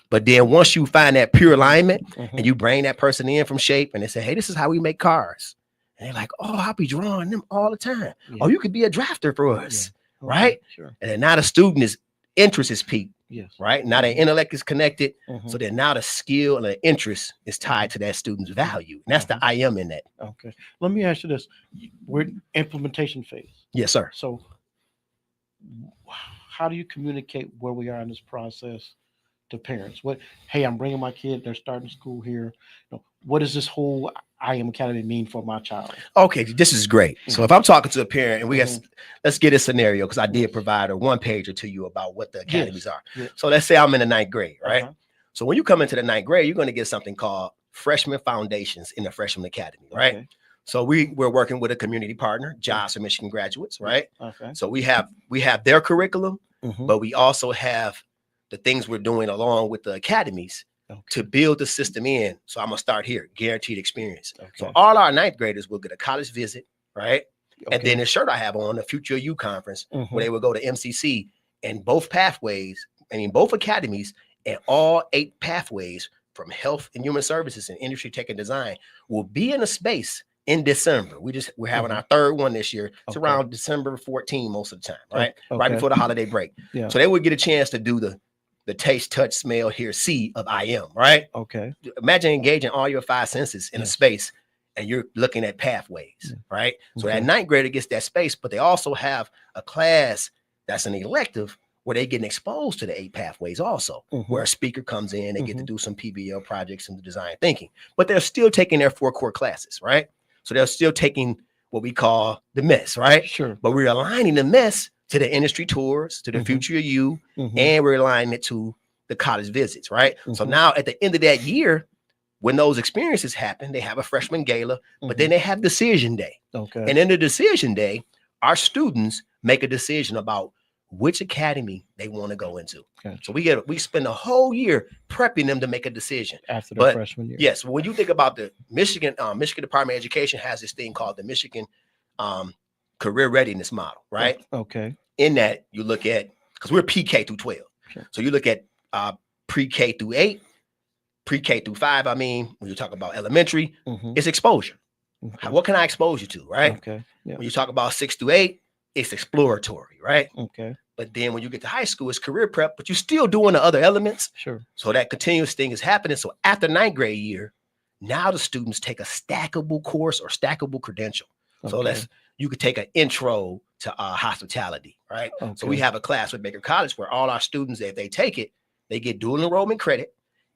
But then once you find that pure alignment and you bring that person in from Shape and they say, hey, this is how we make cars. And they're like, oh, I'll be drawing them all the time. Oh, you could be a drafter for us, right? And then now the student interest is peaked. Right. Now their intellect is connected. So then now the skill and the interest is tied to that student's value. And that's the I am in that. Let me ask you this. We're in implementation phase. Yes, sir. So how do you communicate where we are in this process to parents? Hey, I'm bringing my kid. They're starting school here. What does this whole I Am Academy mean for my child? Okay, this is great. So if I'm talking to a parent, and let's get a scenario, because I did provide a one pager to you about what the academies are. So let's say I'm in the 9th grade, right? So when you come into the 9th grade, you're going to get something called Freshman Foundations in the Freshman Academy, right? So we're working with a community partner, Jobs for Michigan Graduates, right? So we have their curriculum, but we also have the things we're doing along with the academies to build the system in. So I'm gonna start here, guaranteed experience. So all our 9th graders will get a college visit, right? And then the shirt I have on, the Future You conference, where they will go to MCC, and both pathways, both academies and all 8 pathways from health and human services and industry tech and design will be in a space in December. We're having our 3rd one this year. It's around December 14 most of the time, right? Right before the holiday break. So they would get a chance to do the taste, touch, smell, hear, see of I am, right? Imagine engaging all your 5 senses in a space, and you're looking at pathways, right? So that 9th grader gets that space, but they also have a class that's an elective where they getting exposed to the 8 pathways also, where a speaker comes in, they get to do some PBL projects and design thinking, but they're still taking their 4 core classes, right? So they're still taking what we call the mess, right? But we're aligning the mess to the industry tours, to the Future You, and we're aligning it to the college visits, right? So now at the end of that year, when those experiences happen, they have a freshman gala, but then they have decision day. And in the decision day, our students make a decision about which academy they want to go into. So we spend a whole year prepping them to make a decision after their freshman year. Yes, when you think about the Michigan Department of Education has this thing called the Michigan Career Readiness Model, right? In that you look at, because we're PK through 12, so you look at pre-K through 8, pre-K through 5, I mean, when you talk about elementary, Mhm. it's exposure. Okay. What can I expose you to, right? Okay. Yeah. When you talk about 6 through 8, it's exploratory, right? Okay. But then when you get to high school, it's career prep, but you're still doing the other elements. Sure. So that continuous thing is happening. So after 9th grade year, now the students take a stackable course or stackable credential. So Okay. you could take an intro to hospitality, right? So we Okay. have a class with Baker College where all our students, if they take it, they get dual enrollment credit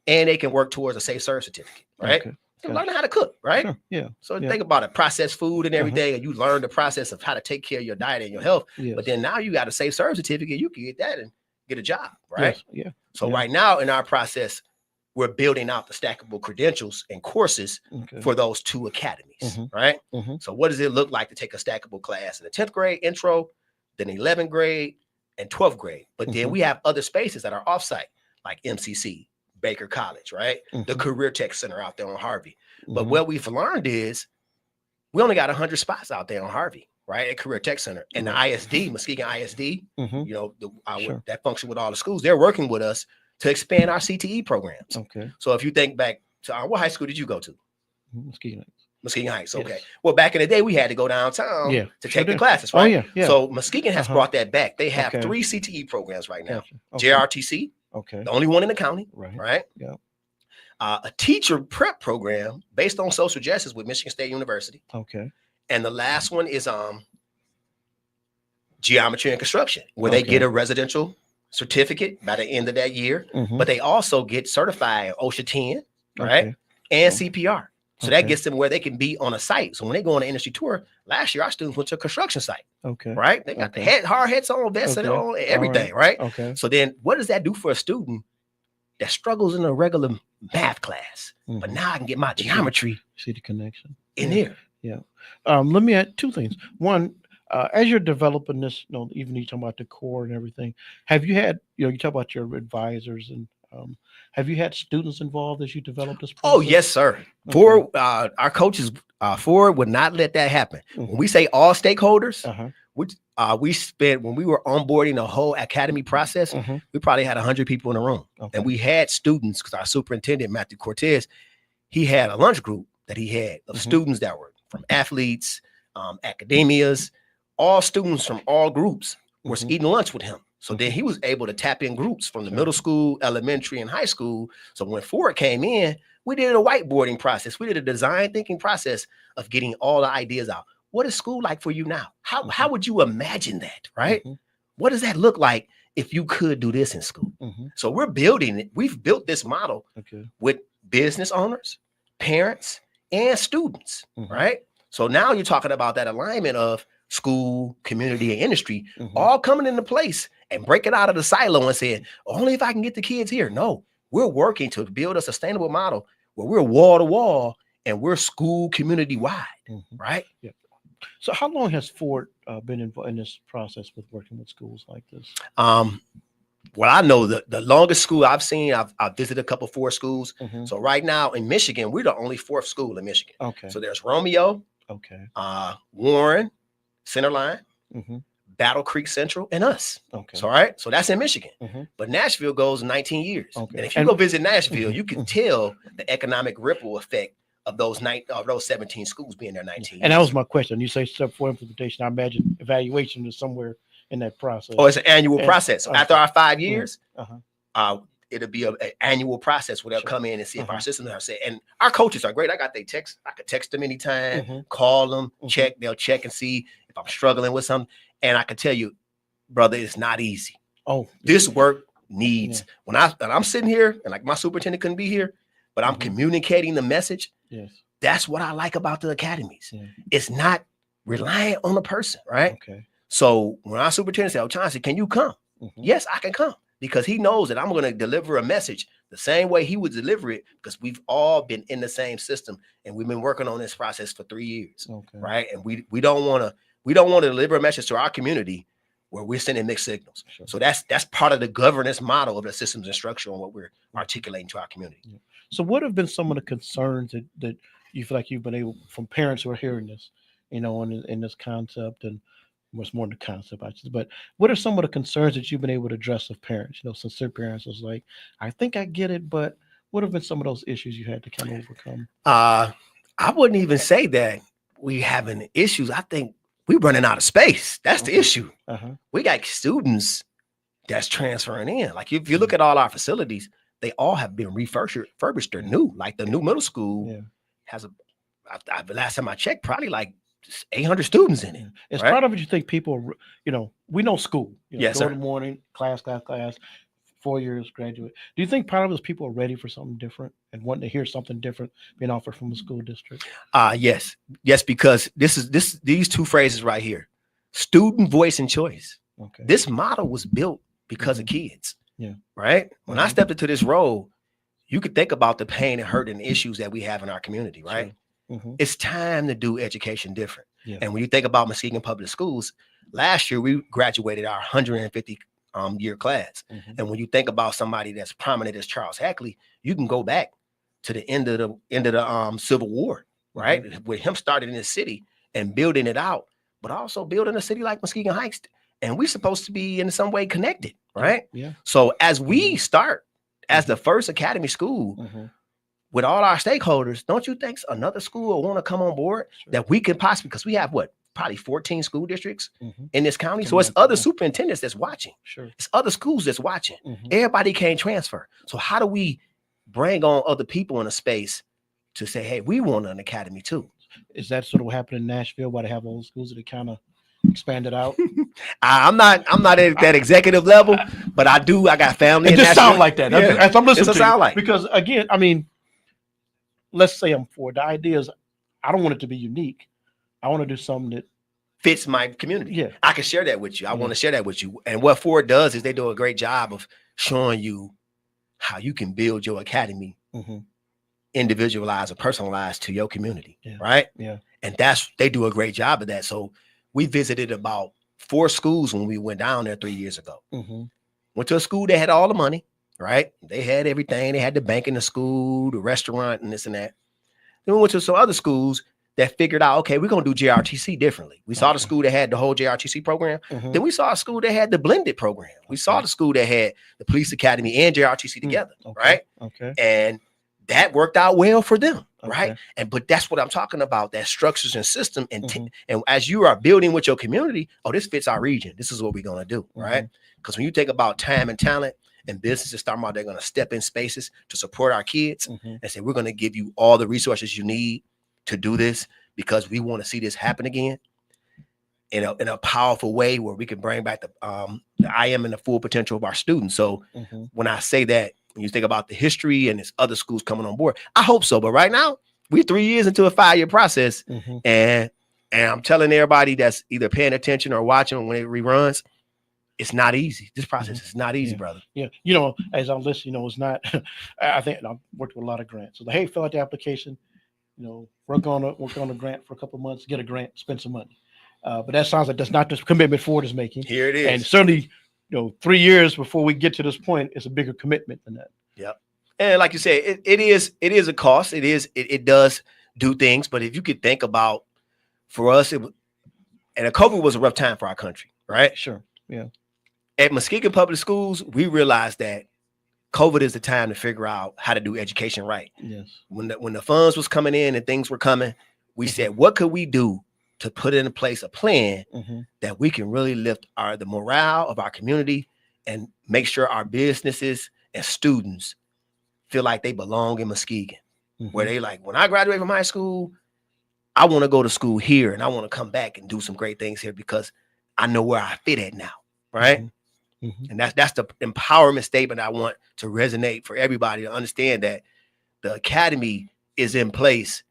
and they can work towards a safe serve certificate, right? Okay. To learn how to cook, right? Sure. Yeah. So Yeah. think about it, processed food and everything, and you learn the process of how to take care of your diet and your health. Yes. But then now you got a safe serve certificate, you can get that and get a job, right? Yes. Yeah. So Yeah. right now in our process, we're building out the stackable credentials and courses Okay. for those 2 academies, Mhm. right? Mhm. So what does it look like to take a stackable class in the 10th grade intro, then 11th grade and 12th grade? But then Mhm. we have other spaces that are offsite, like MCC, Baker College, right? The Mhm. Career Tech Center out there on Harvey. But Mhm. what we've learned is we only got 100 spots out there on Harvey, right? At Career Tech Center. And the Right. ISD, Muskegon ISD, Mhm. you know, Sure. that function with all the schools, they're working with us to expand our CTE programs. Okay. So if you think back to what high school did you go to? Muskegon Heights. Muskegon Heights. Okay. Yes. Well, back in the day, we had to go downtown Yeah, to sure take the did. classes, Oh, right? yeah, yeah. So Muskegon has Uh-huh. brought that back. They have Okay. 3 CTE programs right now. Gotcha. Okay. JRTC, Okay. the only one in the county, Right. right? Yeah. A teacher prep program based on social justice with Michigan State University. Okay. And the last one is geometry and construction, where they Okay. get a residential certificate by the end of that year, Mhm. but they also get certified in OSHA 10, right? Okay. And CPR. So that Okay. gets them where they can be on a site. So when they go on an industry tour, last year our students went to a construction site, Okay. right? They got Okay. the hard hats on, vests and Okay. on, All everything, right? Okay. So then what does that do for a student that struggles in a regular math class? But Mhm. now I can get my See- geometry See the connection in Yeah. here. Yeah. Let me add 2 things. One, as you're developing this, even you talking about the core and everything, have you had, you talk about your advisors and have you had students involved as you develop this process? Oh, yes, sir. For our coaches, Ford would not let that happen. When we say all stakeholders, Uh-huh. we spent, when we were onboarding the whole academy process, Mhm. we probably had 100 people in the room. Okay. And we had students, because our superintendent, Matthew Cortez, he had a lunch group that he had of Mhm. students that were from athletes, academias, all students from all groups was Mhm. eating lunch with him. So then he was able to tap in groups from the middle school, elementary, and high school. So when Ford came in, we did a whiteboarding process. We did a design thinking process of getting all the ideas out. What is school like for you now? How would you imagine that, right? Mhm. What does that look like if you could do this in school? Mhm. So we're building it. We've built this model Okay. with business owners, parents, and students, Mhm. right? So now you're talking about that alignment of school, community, and industry Mhm. all coming into place and breaking out of the silo and saying, only if I can get the kids here. No, we're working to build a sustainable model where we're wall to wall and we're school community wide, Mhm. right? Yeah. So how long has Ford been involved in this process with working with schools like this? Well, I know the longest school I've seen, I've visited a couple 4 schools. Mhm. So right now in Michigan, we're the only 4th school in Michigan. Okay. So there's Romeo, Okay. Warren, Centerline, Mhm. Battle Creek Central, and us. Okay. So all right, so that's in Michigan. Mhm. But Nashville goes 19 years. Okay. And if you And- go visit Nashville, you can tell the economic ripple effect of those 17 schools being there 19 And that years. was my question. You say step 4 implementation. I imagine evaluation is somewhere in that process. Oh, it's an annual And- process. So after okay. our 5 years, Uh-huh. it'll be an annual process where they'll Sure. come in and see if our Uh-huh. systems are set. And our coaches are great. I got their text. I could text them anytime, Mhm. call them, Mhm. check. They'll check and see if I'm struggling with something. And I can tell you, brother, it's not easy. Oh, This work needs, when I'm sitting here and like my superintendent couldn't be here, but I'm Mhm. communicating the message. yes. That's what I like about the academies. Yeah. It's not reliant on the person, right? Okay. So when our superintendent said, "Oh, Chauncy, can you come?" Mhm. Yes, I can come, because he knows that I'm going to deliver a message the same way he would deliver it, because we've all been in the same system and we've been working on this process for 3 years, Okay. right? And we don't want to deliver a message to our community where we're sending mixed signals. Sure. So that's part of the governance model of the systems and structure and what we're articulating to our community. So what have been some of the concerns that you feel like you've been able, from parents who are hearing this, in this concept, and what's more than the concept, but what are some of the concerns that you've been able to address with parents? Sincere parents was like, I think I get it, but What have been some of those issues you had to kind of overcome? I wouldn't even say that we having issues. I think we running out of space. That's the issue. We got students that's transferring in. Like if you look at all our facilities, they all have been refurbished. They're new. Like the new middle school has last time I checked, probably like 800 students in it. As right? part of it, you think people, we know school. Yes, go sir. in the morning, class, 4 years, graduate. Do you think part of it is people are ready for something different and wanting to hear something different being offered from the school district? Yes, because these two phrases right here, student voice and choice. Okay. This model was built because of kids. Yeah. Right. When I stepped into this role, you could think about the pain and hurt and issues that we have in our community. Right. Sure. It's time to do education different. Yeah. And when you think about Muskegon Public Schools, last year we graduated our 150 year class. And when you think about somebody that's prominent as Charles Hackley, you can go back to the end of the Civil War, right? With him starting in the city and building it out, but also building a city like Muskegon Heights. And we're supposed to be in some way connected, right? Yeah. So as we start as the first academy school with all our stakeholders, don't you think another school will want to come on board that we can possibly, because we have probably 14 school districts in this county. So it's other superintendents that's watching. Sure. It's other schools that's watching. Everybody can't transfer. So how do we bring on other people in a space to say, hey, we want an academy too? Is that sort of what happened in Nashville, where they have all the schools that kind of expanded out? I'm not at that executive level, but I got family. It just sounds like that. Yeah. As I'm listening to sound you. like. Because again, I mean, let's say I'm for it. The idea is I don't want it to be unique. I want to do something that fits my community. Yeah. I can share that with you. I want to share that with you. And what Ford does is they do a great job of showing you how you can build your academy individualized or personalized to your community. Yeah. Right. Yeah. And they do a great job of that. So we visited about 4 schools when we went down there 3 years ago. Went to a school that had all the money, right? They had everything. They had the bank in the school, the restaurant, and this and that. Then we went to some other schools that figured out, okay, we're going to do JRTC differently. We saw the school that had the whole JRTC program. Then we saw a school that had the blended program. We saw the school that had the police academy and JRTC together, right? Okay. And that worked out well for them, right? But that's what I'm talking about, that structures and system. And as you are building with your community, this fits our region. This is what we're going to do, right? Because when you think about time and talent, and businesses talking about they're going to step in spaces to support our kids and say, we're going to give you all the resources you need to do this because we want to see this happen again in a powerful way where we can bring back the I am and the full potential of our students. So when I say that, when you think about the history and there's other schools coming on board, I hope so. But right now, we're 3 years into a 5-year process. And I'm telling everybody that's either paying attention or watching when it reruns, it's not easy. This process is not easy, brother. Yeah. As I'm listening, it's not, I think I've worked with a lot of grants. So hey, fill out the application, work on a grant for a couple of months, get a grant, spend some money. But that sounds like that's not the commitment Ford is making. Here it is. And certainly, 3 years before we get to this point, it's a bigger commitment than that. Yep. And like you said, it is a cost. It does do things. But if you could think about, for us, COVID was a rough time for our country, right? Sure. Yeah. At Muskegon Public Schools, we realized that COVID is the time to figure out how to do education right. Yes. When the funds was coming in and things were coming, we said, what could we do to put in place a plan that we can really lift the morale of our community and make sure our businesses and students feel like they belong in Muskegon, where they like, when I graduate from high school, I want to go to school here and I want to come back and do some great things here because I know where I fit at now, right? And that's the empowerment statement I want to resonate for everybody to understand that the academy is in place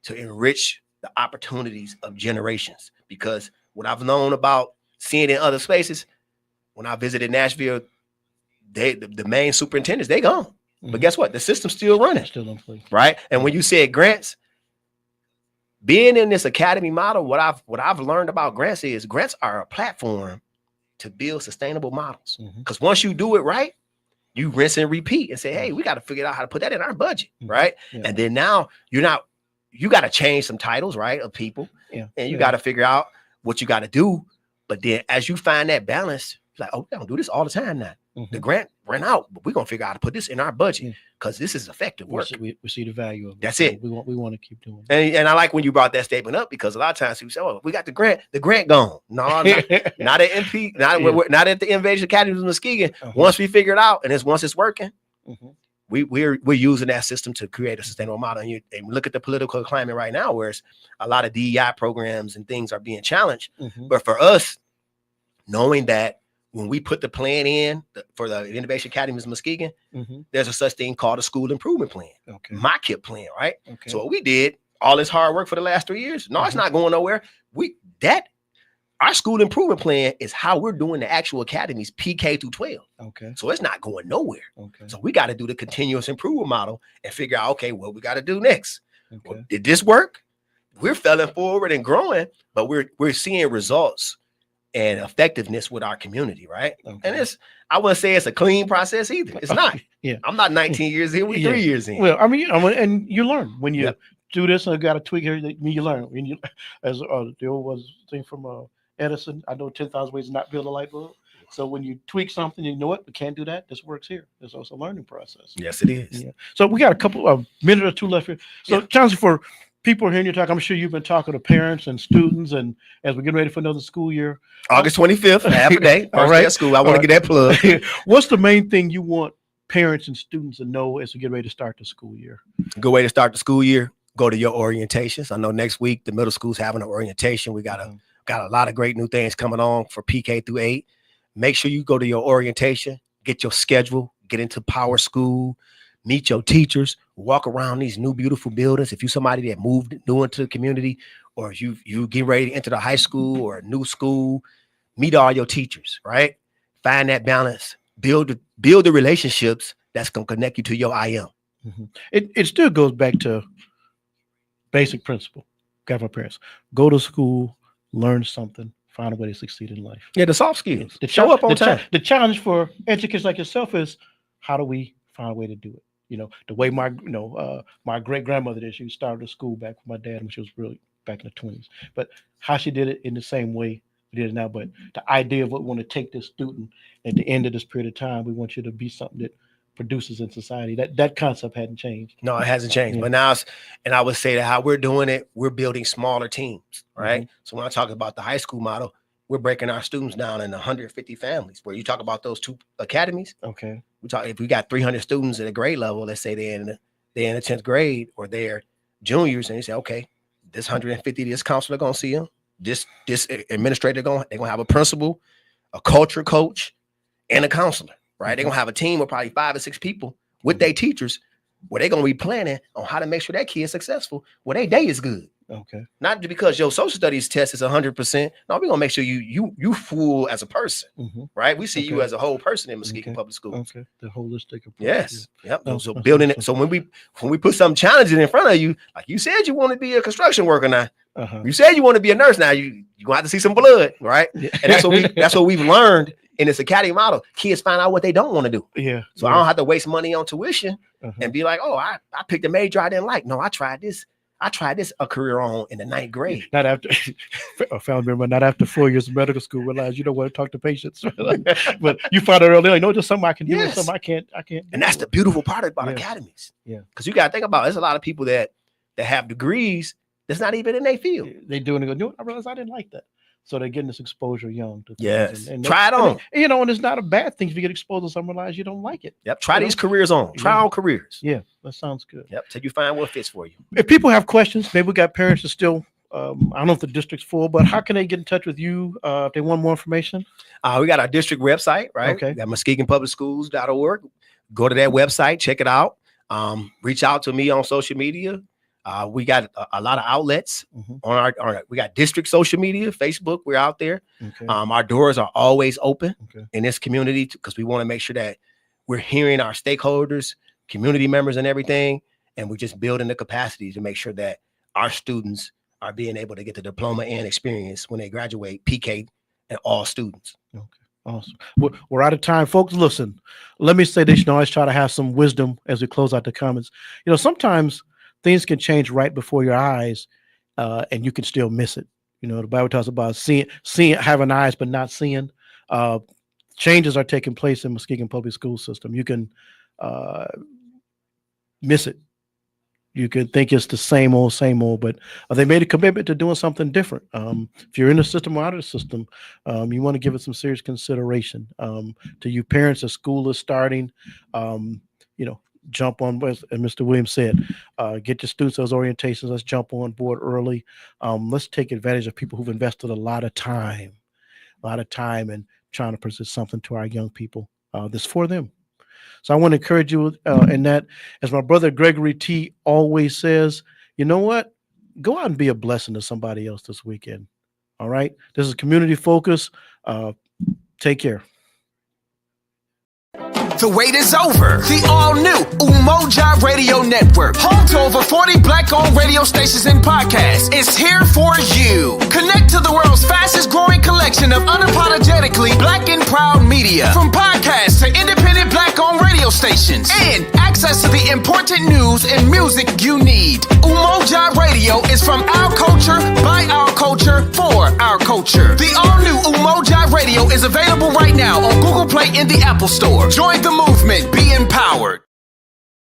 to enrich the opportunities of generations. Because what I've known about seeing in other spaces, when I visited Nashville, the main superintendents, they gone. But guess what? The system's still running. Still in place. Right? And when you said grants, being in this academy model, what I've learned about grants is grants are a platform to build sustainable models. Because once you do it right, you rinse and repeat and say, hey, we got to figure out how to put that in our budget, right? And then now you got to change some titles, right, of people. And you got to figure out what you got to do. But then as you find that balance, like, we don't do this all the time now. The grant ran out, but we're gonna figure out how to put this in our budget because this is effective work. We see the value of it. That's So it. We want to keep doing it. And I like when you brought that statement up because a lot of times people say, "Oh, we got the grant gone." No, not at MP, not at the Innovation Academy of Muskegon. Once we figure it out, and once it's working, we're using that system to create a sustainable model. And look at the political climate right now, where it's a lot of DEI programs and things are being challenged. But for us, knowing that when we put the plan in for the Innovation Academy of Muskegon, there's a such thing called a school improvement plan. My KIP plan, right? So what we did, all this hard work for the last 3 years, no, it's not going nowhere. Our school improvement plan is how we're doing the actual academies PK through 12. So it's not going nowhere. So we got to do the continuous improvement model and figure out, okay, what we got to do next. Well, did this work? We're failing forward and growing, but we're seeing results and effectiveness with our community, right? And I wouldn't say it's a clean process either. It's not. I'm not 19 years in, we're 3 years in. Well, I mean, and you learn when you do this and got to tweak here. You learn. When you, as the old thing from Edison, I know 10,000 ways to not build a light bulb. So when you tweak something, you know what? We can't do that. This works here. It's also a learning process. Yes, it is. So we got a couple of minute or two left here. So Chauncy, for people hearing you talk, I'm sure you've been talking to parents and students, and as we get ready for another school year, August 25th, half a day, first day of school. I want to get that plug. What's the main thing you want parents and students to know as we get ready to start the school year? Good way to start the school year. Go to your orientations. I know next week the middle school's having an orientation. We got a lot of great new things coming on for PK through 8. Make sure you go to your orientation, get your schedule, get into Power School, meet your teachers, walk around these new beautiful buildings. If you're somebody that moved new into the community, or if you get ready to enter the high school or a new school, meet all your teachers, right? Find that balance, build the relationships that's going to connect you to your IM. It still goes back to basic principle. Got my parents. Go to school, learn something, find a way to succeed in life. Yeah, the soft skills. Show up on time. The challenge for educators like yourself is, how do we find a way to do it? You know, the way my great grandmother did. She started a school back with my dad when she was really back in the 20s. But how she did it in the same way we did it now. But the idea of what we want to take this student at the end of this period of time, we want you to be something that produces in society. That concept hadn't changed. No, it hasn't changed. But now, and I would say that how we're doing it, we're building smaller teams, right? So when I talk about the high school model, we're breaking our students down in 150 families. Where you talk about those 2 academies, we talk if we got 300 students at a grade level, let's say they're in the 10th grade or they're juniors, and you say, okay, this 150, this counselor gonna see them, this administrator they're gonna have a principal, a culture coach, and a counselor, right? They're gonna have a team of probably 5 or 6 people with their teachers, where they're gonna be planning on how to make sure that kid is successful when their day is good. Not because your social studies test is 100%. No, we're gonna make sure you full as a person, right? We see you as a whole person in Muskegon Public Schools. The holistic approach. Yes. Yep. So building it. So when we put some challenges in front of you, like you said, you want to be a construction worker now. You said you want to be a nurse now. You gonna have to see some blood, right? And that's what we've learned in this academy model. Kids find out what they don't want to do. So I don't have to waste money on tuition and be like, oh, I picked a major I didn't like. No, I tried this a career on in the 9th grade. Not after a family member, not after 4 years of medical school, realize you don't want to talk to patients. But you found out early, like, no, just something I can do, something I can't. And that's the beautiful part about academies. Because you got to think about it. There's a lot of people that have degrees that's not even in their field. They doing it. I realized I didn't like that. So they're getting this exposure young. To yes. And try it on. And it's not a bad thing if you get exposed to someone, realize you don't like it. Yep. Try these careers on. Try on careers. Yeah, that sounds good. Yep. Till you find what fits for you. If people have questions, maybe we got parents that still, I don't know if the district's full, but how can they get in touch with you if they want more information? We got our district website, right? Okay. We got MuskegonPublicSchools.org. Go to that website, check it out. Reach out to me on social media. We got a lot of outlets on we got district social media, Facebook. We're out there. Our doors are always open in this community because we want to make sure that we're hearing our stakeholders, community members, and everything. And we're just building the capacity to make sure that our students are being able to get the diploma and experience when they graduate, PK and all students. Awesome. We're out of time, folks. Listen, let me say this. Always try to have some wisdom as we close out the comments. Sometimes things can change right before your eyes, and you can still miss it. The Bible talks about seeing, having eyes but not seeing. changes are taking place in Muskegon public school system. You can miss it. You can think it's the same old, but they made a commitment to doing something different. If you're in the system or out of the system, you want to give it some serious consideration. To you parents, as school is starting, jump on, as Mr. Williams said, get your students those orientations. Let's jump on board early. Let's take advantage of people who've invested a lot of time in trying to present something to our young people that's for them. So I want to encourage you in that, as my brother Gregory T always says, you know what? Go out and be a blessing to somebody else this weekend. All right. This is Community Focus. Take care. The wait is over. The all-new Umoja Radio Network, home to over 40 Black-owned radio stations and podcasts, is here for you. Connect to the world's fastest-growing collection of unapologetically Black and proud media, from podcasts to independent Black-owned radio stations, and access to the important news and music you need. Umoja Radio is from our culture, by our culture, for our culture. The all-new Umoja Radio is available right now on Google Play and the Apple Store. Join the movement. Be empowered.